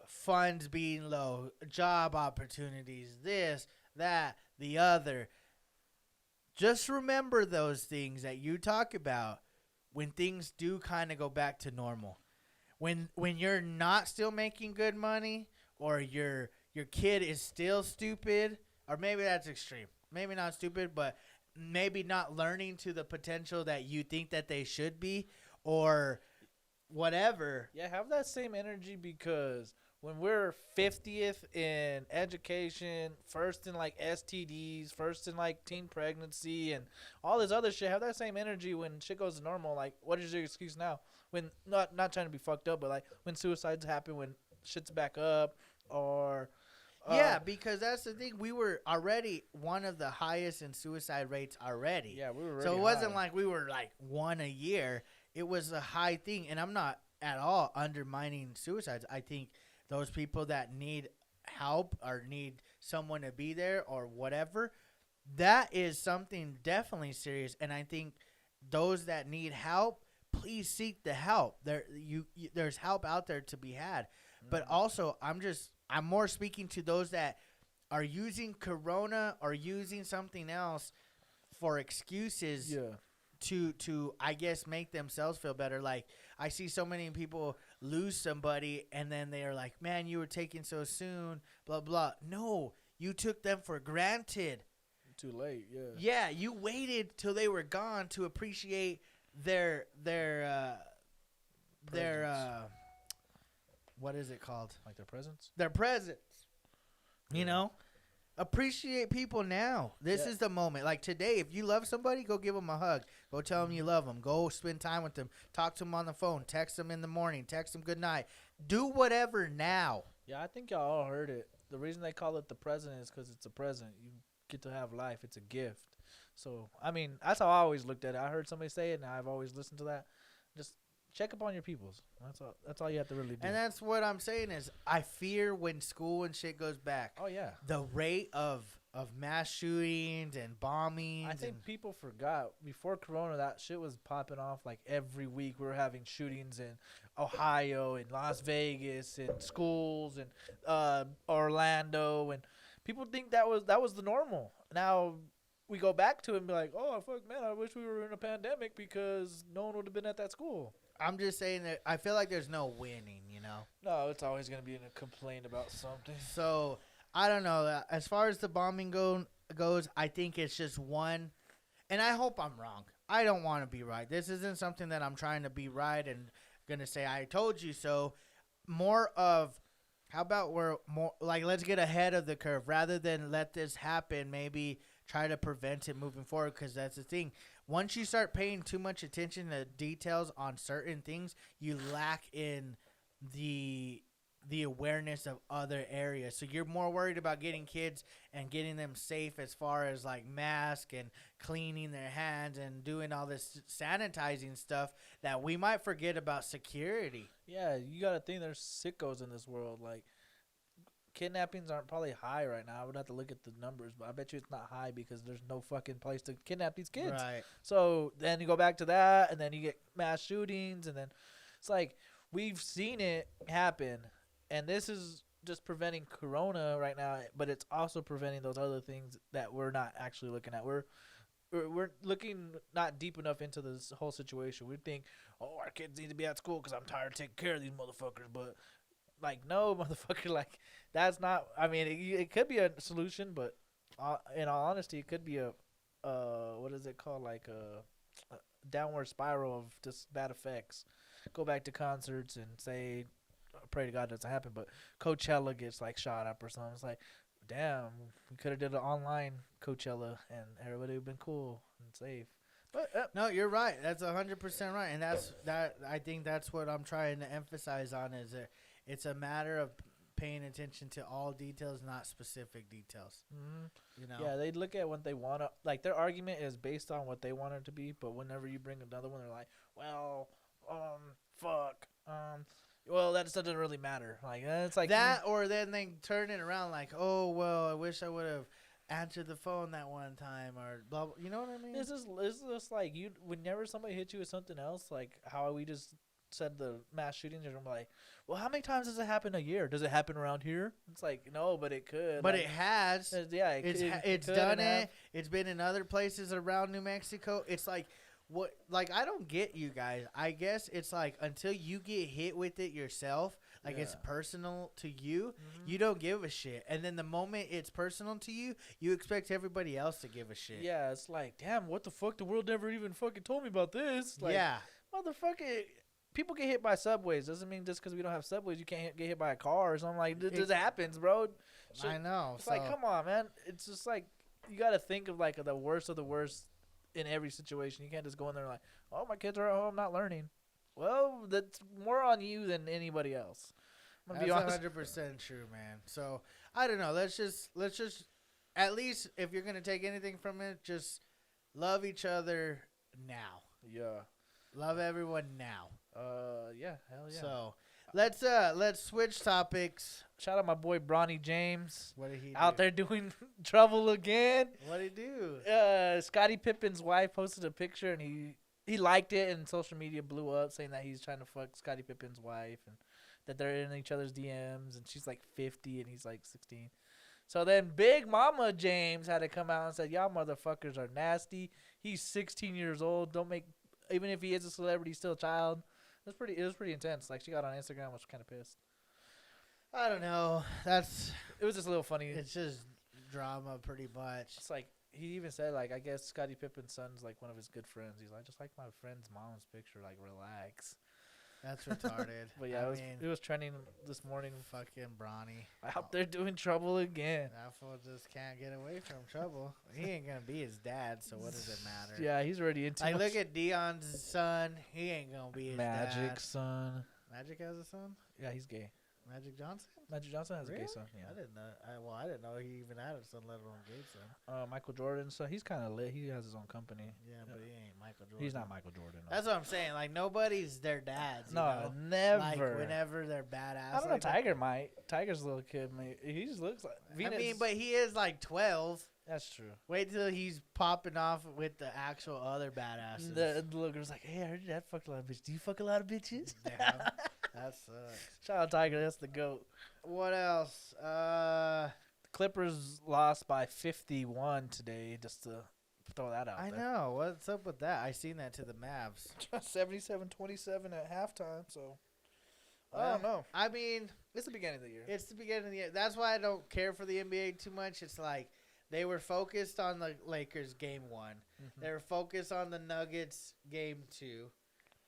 funds being low, job opportunities, this, that, the other. Just remember those things that you talk about when things do kind of go back to normal. When you're not still making good money, or your kid is still stupid, or maybe that's extreme. Maybe not stupid, but maybe not learning to the potential that you think that they should be, or whatever. Yeah, have that same energy, because when we're 50th in education, first in like STDs, first in like teen pregnancy and all this other shit, have that same energy when shit goes to normal. Like, what is your excuse now? When not trying to be fucked up, but like when suicides happen, when shit's back up, or Yeah, because that's the thing. We were already one of the highest in suicide rates already. yeah, we were. So it Already wasn't high. like we were like one a year. It was a high thing. And I'm not at all undermining suicides. I think those people that need help or need someone to be there or whatever, that is something definitely serious. And I think those that need help, please seek the help. There's help out there to be had. But also, I'm more speaking to those that are using Corona or using something else for excuses Yeah. to I guess make themselves feel better. Like, I see so many people lose somebody and then they are like, "Man, you were taken so soon." Blah blah. No, you took them for granted. Too late. Yeah. Yeah, you waited till they were gone to appreciate their Presence. what is it called? Like their presence. Their presence. You Yeah. know, appreciate people now. This Yeah. is the moment. Like today, if you love somebody, go give them a hug. Go tell them you love them. Go spend time with them. Talk to them on the phone. Text them in the morning. Text them good night. Do whatever now. Yeah, I think y'all all heard it. The reason they call it the present is because it's a present. You get to have life. It's a gift. So, I mean, that's how I always looked at it. I heard somebody say it, and I've always listened to that. Just check up on your peoples. That's all. That's all you have to really do. And that's what I'm saying is I fear when school and shit goes back. Oh yeah. The rate of mass shootings and bombings. I think and people forgot before Corona that shit was popping off like every week. We were having shootings in Ohio and Las Vegas and schools and Orlando, and people think that was the normal. Now we go back to it and be like, oh fuck man, I wish we were in a pandemic because no one would have been at that school. I'm just saying that I feel like there's no winning, you know? No, it's always gonna be in a complaint about something. So I don't know. As far as the bombing goes, I think it's just one, and I hope I'm wrong. I don't want to be right. This isn't something that I'm trying to be right and gonna say I told you so. More of how about we're more like let's get ahead of the curve rather than let this happen. Maybe try to prevent it moving forward, because that's the thing. Once you start paying too much attention to details on certain things, you lack in the awareness of other areas. So you're more worried about getting kids and getting them safe as far as like mask and cleaning their hands and doing all this sanitizing stuff that we might forget about security. Yeah, you gotta think there's sickos in this world. Like kidnappings aren't probably high right now. I would have to look at the numbers, but I bet you it's not high because there's no fucking place to kidnap these kids. Right. So then you go back to that, and then you get mass shootings, and then it's like we've seen it happen, and this is just preventing Corona right now, but it's also preventing those other things that we're not actually looking at. We're looking not deep enough into this whole situation. We think, oh, our kids need to be at school because I'm tired of taking care of these motherfuckers, but like, no, motherfucker, like, that's not, I mean, it could be a solution, but in all honesty, it could be a, what is it called, like a downward spiral of just bad effects. Go back to concerts and say, pray to God it doesn't happen, but Coachella gets, like, shot up or something. It's like, damn, we could have did an online Coachella, and everybody would have been cool and safe. But No, you're right. That's 100% right, and I think that's what I'm trying to emphasize on is that it's a matter of paying attention to all details, not specific details. You know? yeah, they look at what they want to, like, their argument is based on what they want it to be, but whenever you bring another one, they're like, well, fuck, well, that doesn't really matter. Like, it's like That, or then they turn it around like, oh, well, I wish I would have answer the phone that one time or blah, blah. You know what I mean? It's just like you. Whenever somebody hits you with something else, like how we just said the mass shootings, I'm like, well, how many times does it happen a year? Does it happen around here? It's like no, but it could. But like, it has. yeah, It's could done and have. it. It's been in other places around New Mexico. It's like what? Like I don't get you guys. I guess it's like until you get hit with it yourself, like it's Yeah. personal to you, Mhm. you don't give a shit. And then the moment it's personal to you, you expect everybody else to give a shit. Yeah, it's like, damn, what the fuck? The world never even fucking told me about this. Like, Yeah. motherfucker, people get hit by subways. Doesn't mean just because we don't have subways, you can't get hit by a car or something. Like, it just happens, bro. I know. It's like, come on, man. It's just like, you got to think of, like, the worst of the worst in every situation. You can't just go in there like, oh, my kids are at home not learning. Well, that's more on you than anybody else. I'm gonna That's be honest. 100% true, man. So I don't know. Let's just at least if you're gonna take anything from it, just love each other now. Yeah. Love everyone now. Yeah, hell yeah. So let's switch topics. Shout out my boy Bronny James What did he out do? there doing trouble again. What did he do? Scottie Pippen's wife posted a picture and he liked it and social media blew up saying that he's trying to fuck Scottie Pippen's wife and that they're in each other's DMs and she's like 50 and he's like 16. So then Big Mama James had to come out and said, y'all motherfuckers are nasty. He's 16 years old. Don't make, even if he is a celebrity, he's still a child. It was pretty intense. Like she got on Instagram, was kind of pissed. I don't know. It was just a little funny. It's just drama, pretty much. It's like he even said, like, I guess Scottie Pippen's son's like one of his good friends. He's like, just like my friend's mom's picture, like relax. That's retarded. But yeah, I it mean, was trending this morning. fucking Bronny. Out there doing trouble again. That fool just can't get away from trouble. He ain't gonna be his dad, so what does it matter? Yeah, he's already into Like, look at Dion's son. He ain't gonna be his Magic dad. son. Magic has a son? Yeah, he's gay. Magic Johnson? Magic Johnson has a Really? gay son. I Yeah. didn't know. I didn't know he even had a son, let alone gay son. Michael Jordan. So he's kind of lit. He has his own company. Yeah, but he ain't Michael Jordan. He's not Michael Jordan. No. That's what I'm saying. Like, nobody's their dads. You No, know? never. Like, whenever they're badass. I don't know. like that. Tiger might. Tiger's a little kid. He just looks like. I mean, but he is like 12. that's true. Wait till he's popping off with the actual other badasses. The little girl's like, hey, I heard that fucked a lot of bitches. Do you fuck a lot of bitches? Damn, that sucks. Shout out Tiger. That's the GOAT. What else? Clippers lost by 51 today, just to throw that out I there. know. What's up with that? I seen that to the Mavs. 77-27 at halftime, so I Well, don't know. I mean, It's the beginning of the year. it's the beginning of the year. That's why I don't care for the NBA too much. It's like they were focused on the Lakers game 1. Mhm. They were focused on the Nuggets game 2.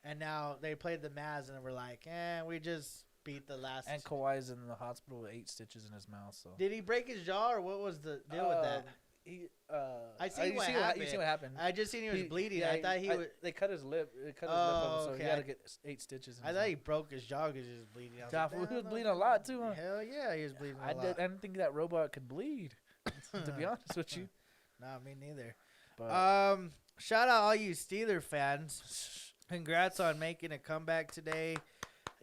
And now they played the Mavs and we're like, we just beat the last. And Kawhi's in the hospital with 8 stitches in his mouth. So Did he break his jaw or what was the deal with that? I seen you what You happened. see what happened? I just seen he was bleeding. yeah, I thought he was. They cut his lip. They cut his lip Oh, open, so okay. he had to get 8 stitches. In I his thought he mouth. broke his jaw because he was bleeding. I was Yeah, like, he was "Damn, bleeding a lot, too, huh?" Hell yeah, he was bleeding a I lot. didn't think that robot could bleed. To be honest with you, Nah, me neither. but Shout out all you Steeler fans. Congrats on making a comeback today.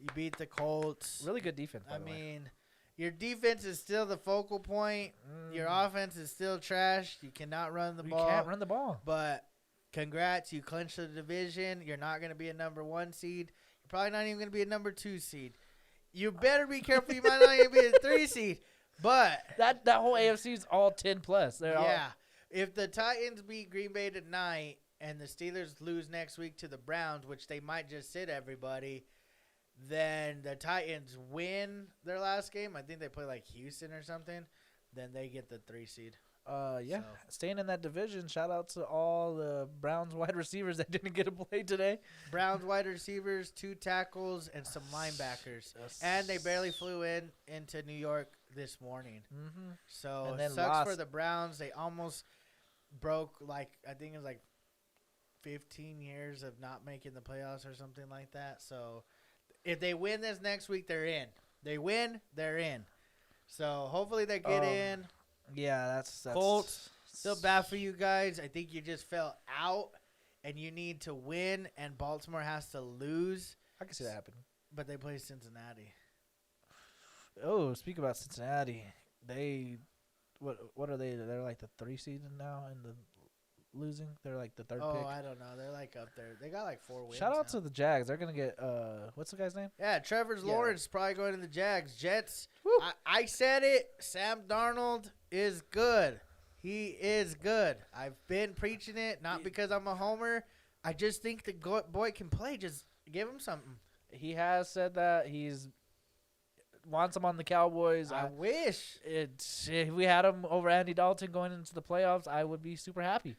You beat the Colts. really good defense. By I the way. mean, your defense is still the focal point. Your offense is still trash. You cannot run the you ball. can't run the ball. But congrats, you clinched the division. You're not going to be a number 1 seed. You're probably not even going to be a number 2 seed. You better be careful. You might not even be a 3 seed. But That whole AFC is all 10 plus. They're all, yeah, if the Titans beat Green Bay tonight and the Steelers lose next week to the Browns, which they might just sit everybody, then the Titans win their last game. I think they play like Houston or something. Then they get the 3 seed. Yeah. So. Staying in that division. Shout out to all the Browns wide receivers that didn't get a play today. Browns wide receivers, 2 tackles, and some linebackers. And they barely flew into New York this morning. Mm-hmm. So And it then sucks lost. for the Browns. They almost broke, like, I think it was like 15 years of not making the playoffs or something like that. So if they win this next week, they're in. They win, they're in. So hopefully they get in. Yeah, that's Colts, still bad for you guys. I think you just fell out and you need to win, and Baltimore has to lose. I can see that happening. But they play Cincinnati. Oh, speak about Cincinnati. They what are they? They're like the 3 seed now in the losing. They're like the third Oh, pick. I don't know. They're like up there. They got like 4 wins. Shout out now. to the Jags. They're gonna get what's the guy's name? Yeah, Trevor's Yeah. Lawrence is probably going to the Jags. Jets. Woo. I said it. Sam Darnold is good. He is good. I've been preaching it, not because I'm a homer. I just think the boy can play. Just give him something. He has said that he's wants him on the Cowboys. I wish. If we had him over Andy Dalton going into the playoffs, I would be super happy.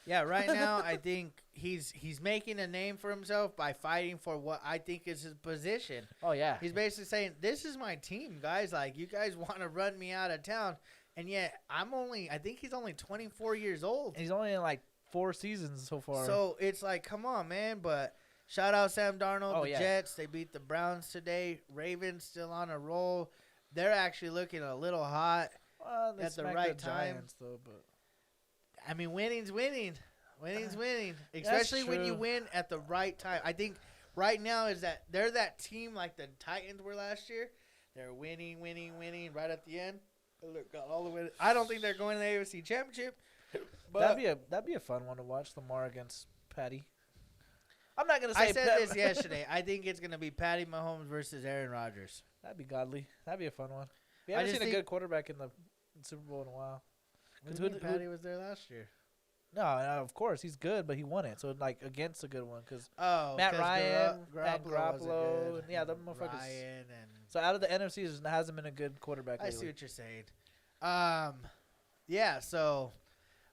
Yeah, right now I think he's making a name for himself by fighting for what I think is his position. Oh yeah, He's basically saying, "This is my team, guys. Like you guys want to run me out of town." And yet, I think he's only 24 years old. he's only in like 4 seasons so far. So it's like, come on, man. But shout out Sam Darnold, Oh, the yeah. Jets. They beat the Browns today. Ravens still on a roll. They're actually looking a little hot. They at the smacked right time. Giants, though, but I mean, winning's winning. Winning's winning. Especially when you true. win at the right time. I think right now is that they're that team like the Titans were last year. They're winning right at the end. Look, got all the way. I don't think they're going to the AFC Championship. But that'd be a fun one to watch. Lamar against Patty. I'm not gonna say I said this yesterday. I think it's going to be Patty Mahomes versus Aaron Rodgers. That'd be godly. That'd be a fun one. We I haven't just seen a think- good quarterback in the Super Bowl in a while. What 'Cause do you mean who- Patty was there last year? No, of course he's good, but he won it. So like against a good one, because Oh, Matt 'cause Ryan, Matt Garoppolo wasn't Garoppolo, good, and yeah, the motherfuckers- Ryan and so out of the NFC, there hasn't been a good quarterback. I lately. see what you're saying. Yeah. So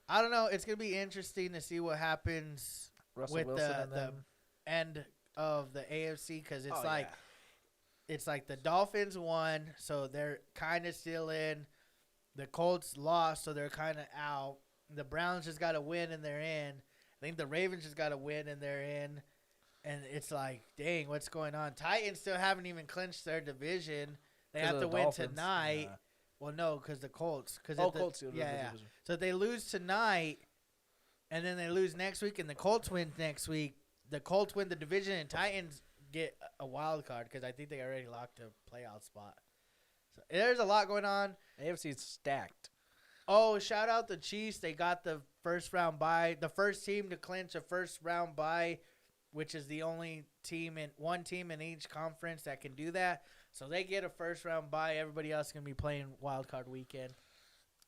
I don't know. It's gonna be interesting to see what happens Russell with Wilson the and them. end of the AFC because it's Oh, like yeah. it's like the Dolphins won, so they're kind of still in. The Colts lost, so they're kind of out. The Browns just got to win and they're in. I think the Ravens just got to win and they're in. And it's like, dang, what's going on? Titans still haven't even clinched their division. They 'Cause have of to the win Dolphins. tonight. Yeah. Well, no, because the Colts. Cause Oh, if the- Colts. yeah. So if they lose tonight, and then they lose next week, and the Colts win next week, the Colts win the division, and Titans get a wild card because I think they already locked a playoff spot. So there's a lot going on. AFC is stacked. Oh, shout out the Chiefs. They got the first round bye. The first team to clinch a first round bye, which is the only one team in each conference that can do that. So they get a first round bye. Everybody else can be playing wild card weekend.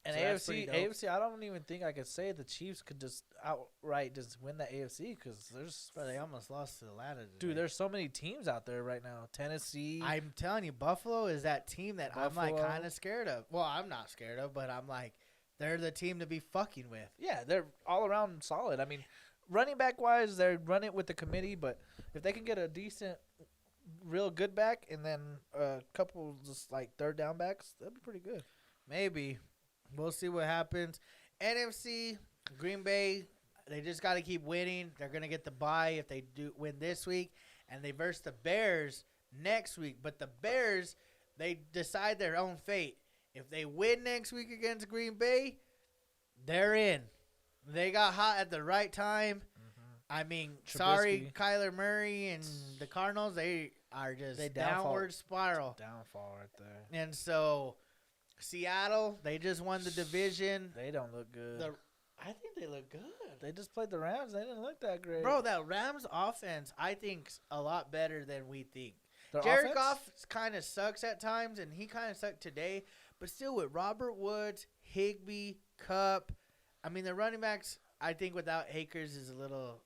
And So that's pretty dope. AFC, I don't even think I could say the Chiefs could just outright just win the AFC because there's Bro, they almost lost to Atlanta today. dude, there's so many teams out there right now. Tennessee. I'm telling you, Buffalo is that team that I'm like Buffalo. kind of scared of. Well, I'm not scared of, but I'm like, they're the team to be fucking with. Yeah, they're all around solid. I mean, running back wise, they run it with the committee, but if they can get a decent, real good back and then a couple just like third down backs, that'd be pretty good. Maybe. We'll see what happens. NFC, Green Bay, they just got to keep winning. They're going to get the bye if they do win this week. And they verse the Bears next week. But the Bears, they decide their own fate. If they win next week against Green Bay, they're in. They got hot at the right time. I mean, sorry, Trubisky. Kyler Murray and the Cardinals, they are just They downfall. downward spiral. Downfall right there. And so Seattle, they just won the division. They don't look good. I think they look good. They just played the Rams. They didn't look that great. Bro, that Rams offense, I think's a lot better than we think. Their Jared offense? Goff kind of sucks at times, and he kind of sucked today. But still, with Robert Woods, Higbee, Cup, I mean, the running backs, I think without Akers is a little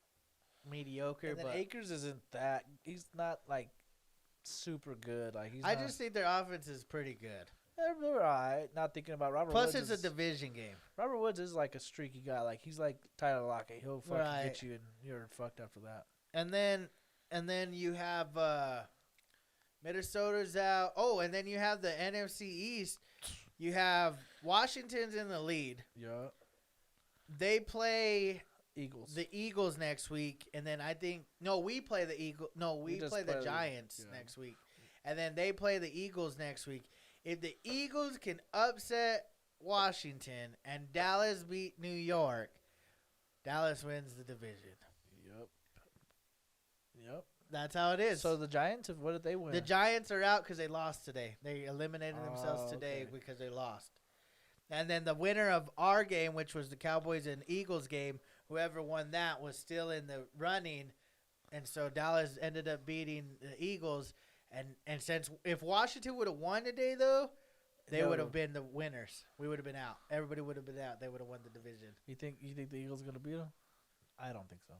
mediocre. And then But Akers isn't that. He's not like super good. Like he's. I not, just think their offense is pretty good. they're all right. Not thinking about Robert. Plus, Woods it's a is- division game. Robert Woods is like a streaky guy. Like he's like Tyler Lockett. He'll fucking Right. get you, and you're fucked after that. And then you have Minnesota's out. Oh, and then you have the NFC East. You have Washington's in the lead. Yeah. They play Eagles. the Eagles next week, and then we play the Eagle. No, we just play the play the- Giants yeah. next week, and then they play the Eagles next week. If the Eagles can upset Washington and Dallas beat New York, Dallas wins the division. Yep. That's how it is. So the Giants, what did they win? The Giants are out because they lost today. They eliminated themselves Oh, today okay. because they lost. And then the winner of our game, which was the Cowboys and Eagles game, whoever won that was still in the running. And so Dallas ended up beating the Eagles. And since if Washington would have won today, though, they would have been the winners. We would have been out. Everybody would have been out. They would have won the division. You think the Eagles are gonna beat them? I don't think so.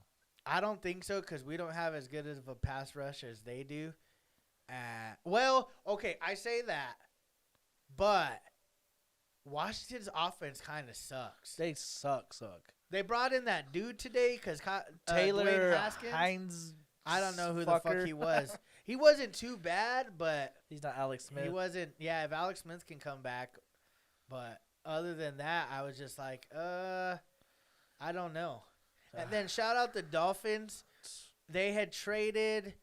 I don't think so because we don't have as good of a pass rush as they do. Well, okay, I say that, but Washington's offense kind of sucks. They suck. They brought in that dude today because Taylor Dwayne Haskins. Hines. I don't know who the fucker. fuck he was. He wasn't too bad, but He's not Alex Smith. he wasn't. Yeah, if Alex Smith can come back, but other than that, I was just like, I don't know. And then shout out the Dolphins. They had traded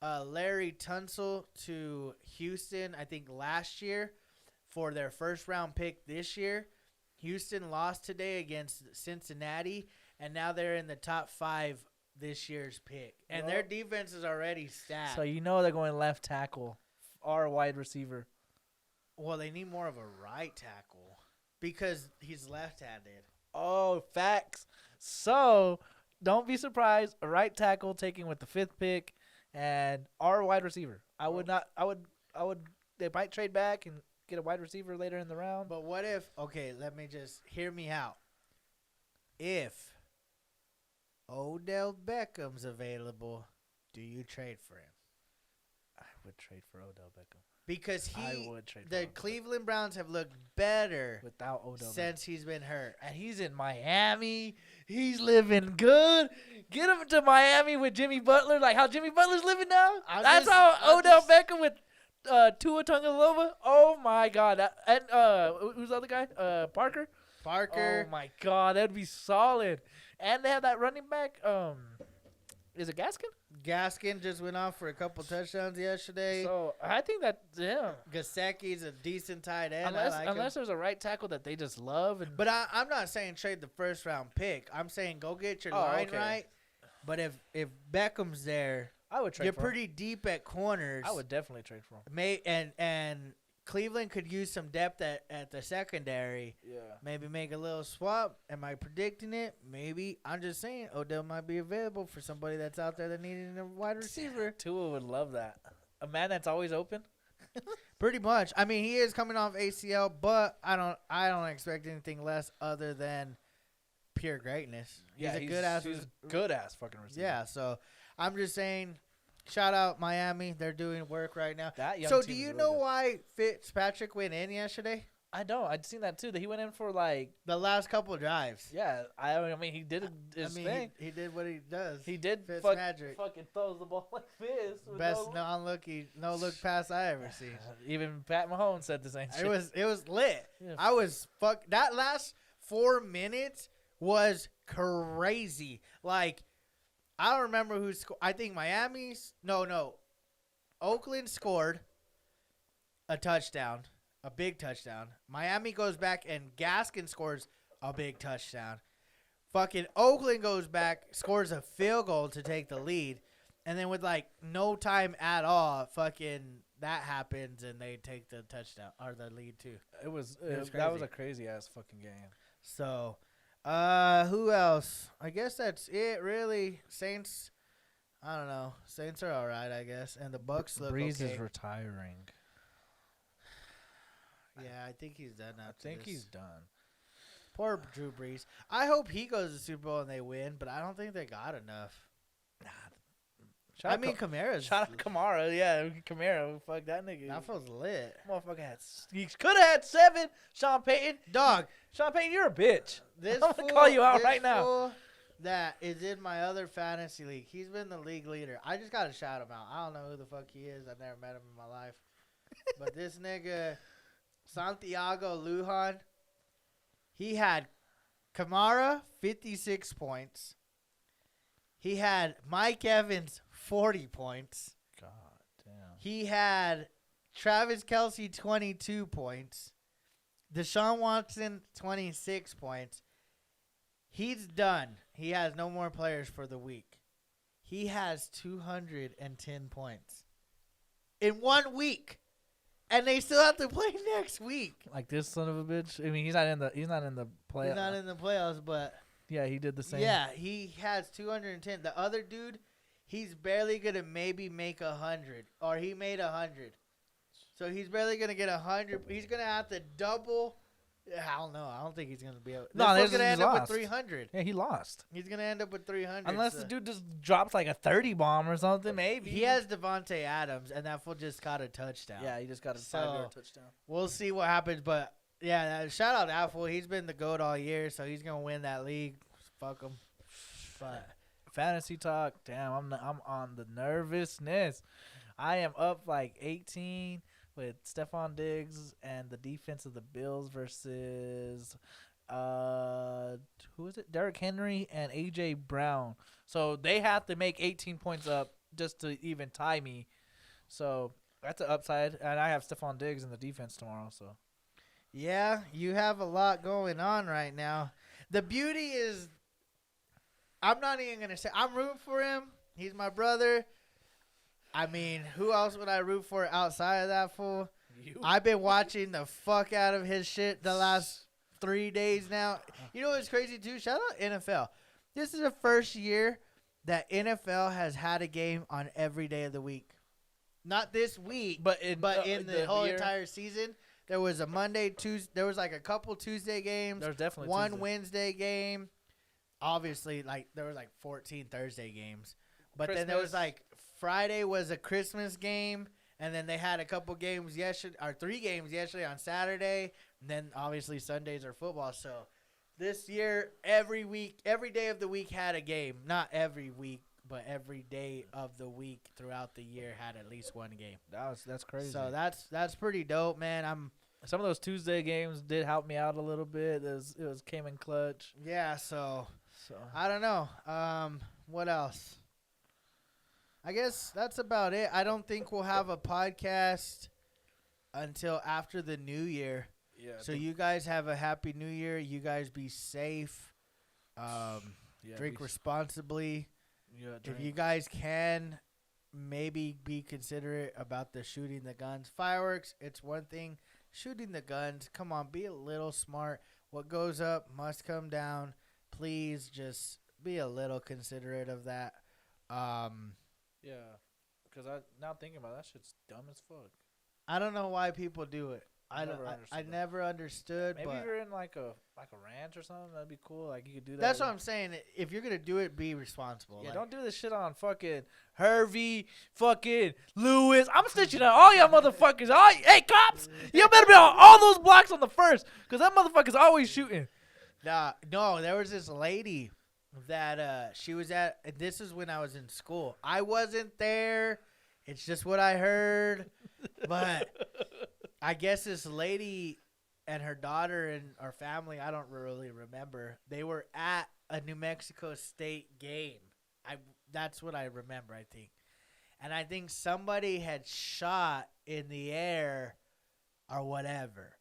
Larry Tunsil to Houston, I think, last year for their first-round pick this year. Houston lost today against Cincinnati, and now they're in the top 5 this year's pick. And their defense is already stacked. So you know they're going left tackle, our wide receiver. Well, they need more of a right tackle because he's left-handed. Oh, facts. So don't be surprised. A right tackle taken with the 5th pick, and our wide receiver. I would. They might trade back and get a wide receiver later in the round. But what if? Okay, let me just hear me out. If Odell Beckham's available, do you trade for him? I would trade for Odell Beckham. Because I would trade for the Odell Cleveland Browns have looked better without Odell Beckham. since he's been hurt. And he's in Miami. He's living good. Get him to Miami with Jimmy Butler, like how Jimmy Butler's living now. That's how Odell Beckham with Tua Tagovailoa. Oh my God! And who's the other guy? Parker. Parker. Oh my God, that'd be solid. And they have that running back. Is it Gaskin? Gaskin just went off for a couple touchdowns yesterday. So I think that Gasecki's a decent tight end. Unless there's a right tackle that they just love. But I'm not saying trade the first round pick. I'm saying go get your line right. But if Beckham's there, I would trade. You're for pretty him. deep at corners. I would definitely trade for him. And Cleveland could use some depth at the secondary. Yeah. Maybe make a little swap. Am I predicting it? Maybe. I'm just saying Odell might be available for somebody that's out there that needed a wide receiver. Tua would love that. A man that's always open. Pretty much. I mean, he is coming off ACL, but I don't expect anything less other than pure greatness. He's a good ass fucking receiver. Yeah, so I'm just saying, shout out Miami. They're doing work right now. So do you know why Fitzpatrick went in yesterday? I don't. I'd seen that too. That he went in for like the last couple of drives. Yeah, I mean he did his thing. He did what he does. He did Fitzmagic. fucking throws the ball like this. Best no look pass I ever seen. Even Pat Mahomes said the same shit. It was lit. Yeah. I was that last 4 minutes was crazy. Like I don't remember who scored. I think Oakland scored a touchdown. A big touchdown. Miami goes back and Gaskin scores a big touchdown. Fucking Oakland goes back, scores a field goal to take the lead. And then with like no time at all, fucking that happens and they take the touchdown or the lead too. It was crazy. That was a crazy ass fucking game. So, who else? I guess that's it really. Saints, I don't know. Saints are all right, I guess. And the Bucks look Breeze okay. is retiring. Yeah, I think he's done after I think this. he's done. Poor Drew Brees. I hope he goes to the Super Bowl and they win, but I don't think they got enough. Kamara's. Shout out Kamara. Yeah, Kamara. Fuck that nigga. That feels lit. Motherfucker he could have had 7. Sean Payton. Dog. Sean Payton, you're a bitch. I'm going to call you out right now. Fool that is in my other fantasy league. He's been the league leader. I just got to shout him out. I don't know who the fuck he is. I've never met him in my life. But this nigga, Santiago Lujan, he had Kamara, 56 points. He had Mike Evans, 40 points. God damn. He had Travis Kelce, 22 points. Deshaun Watson, 26 points. He's done. He has no more players for the week. He has 210 points. In 1 week. and they still have to play next week. Like this son of a bitch. I mean, he's not in the play. He's not in the playoffs, but Yeah, he did the same. yeah, he has 210. The other dude, he's barely gonna maybe make 100, or he made 100. So he's barely gonna get 100. He's gonna have to double. I don't know. I don't think he's gonna be able. No, This fool's gonna he's end up with lost. 300. Yeah, he lost. He's gonna end up with 300. Unless so- the dude just drops like a 30 bomb or something, maybe. He has Devontae Adams, and that fool just caught a touchdown. Yeah, he just got a So- 5-yard touchdown. We'll see what happens, but yeah, shout out to that fool. He's been the GOAT all year, so he's gonna win that league. Fuck him. But Fantasy talk. Damn, I'm on the nervousness. I am up like 18 with Stephon Diggs and the defense of the Bills versus who is it? Derrick Henry and AJ Brown. So they have to make 18 points up just to even tie me. So that's an upside, and I have Stephon Diggs in the defense tomorrow. So yeah, you have a lot going on right now. The beauty is, I'm not even gonna say I'm rooting for him. He's my brother. I mean, who else would I root for outside of that fool? I've been watching the fuck out of his shit the last 3 days now. You know what's crazy too? Shout out NFL. This is the first year that NFL has had a game on every day of the week. Not this week, But in the whole year, entire season. There was a Monday, Tuesday. There was like a couple Tuesday games. there's definitely One Tuesday. Wednesday game. Obviously, like there was like 14 Thursday games. But then there was Christmas. like Friday was a Christmas game, and then they had a couple games yesterday, or 3 games yesterday on Saturday, and then obviously Sundays are football. So this year, every week, every day of the week had a game. Not every week, but every day of the week throughout the year had at least one game. That's crazy. So that's pretty dope, man. Some of those Tuesday games did help me out a little bit. It was came in clutch. Yeah, so So I don't know. What else? I guess that's about it. I don't think we'll have a podcast until after the new year. yeah. So you guys have a happy new year. You guys be safe. Drink responsibly. If you guys can, maybe be considerate about the shooting the guns. Fireworks, it's one thing. Shooting the guns, come on, be a little smart. What goes up must come down. Please just be a little considerate of that. Yeah, because I now thinking about it, that shit's dumb as fuck. I don't know why people do it. I Never never understood. Maybe but if you're in like a ranch or something, that'd be cool. Like you could do that. that's what I'm saying. If you're gonna do it, be responsible. Yeah, Like, don't do this shit on fucking Hervey, fucking Lewis. I'm snitching on all y'all motherfuckers. Hey, cops, you better be on all those blocks on the first, because that motherfucker's always shooting. No, there was this lady that she was at. This is when I was in school. I wasn't there. It's just what I heard. But I guess this lady and her daughter and her family, I don't really remember. They were at a New Mexico State game. That's what I remember, I think. And I think somebody had shot in the air or whatever.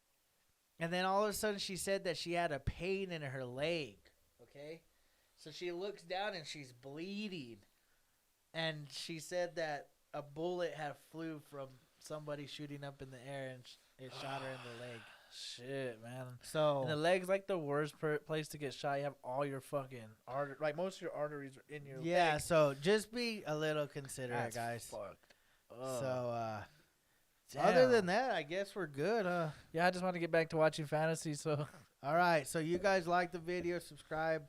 And then all of a sudden she said that she had a pain in her leg. Okay? So she looks down and she's bleeding. And she said that a bullet had flew from somebody shooting up in the air and it shot her in the leg. Shit, man. So And the leg's like the worst place to get shot. You have all your fucking like most of your arteries are in your yeah, leg. so just be a little considerate, That's guys. fucked. So other than that, I guess we're good, huh? yeah, I just want to get back to watching fantasy, so All right, so you guys like the video, subscribe,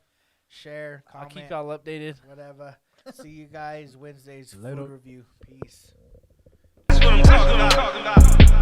share, I'll comment, keep y'all updated. whatever. See you guys Wednesday's Later. food review. Peace. That's what I'm talking about.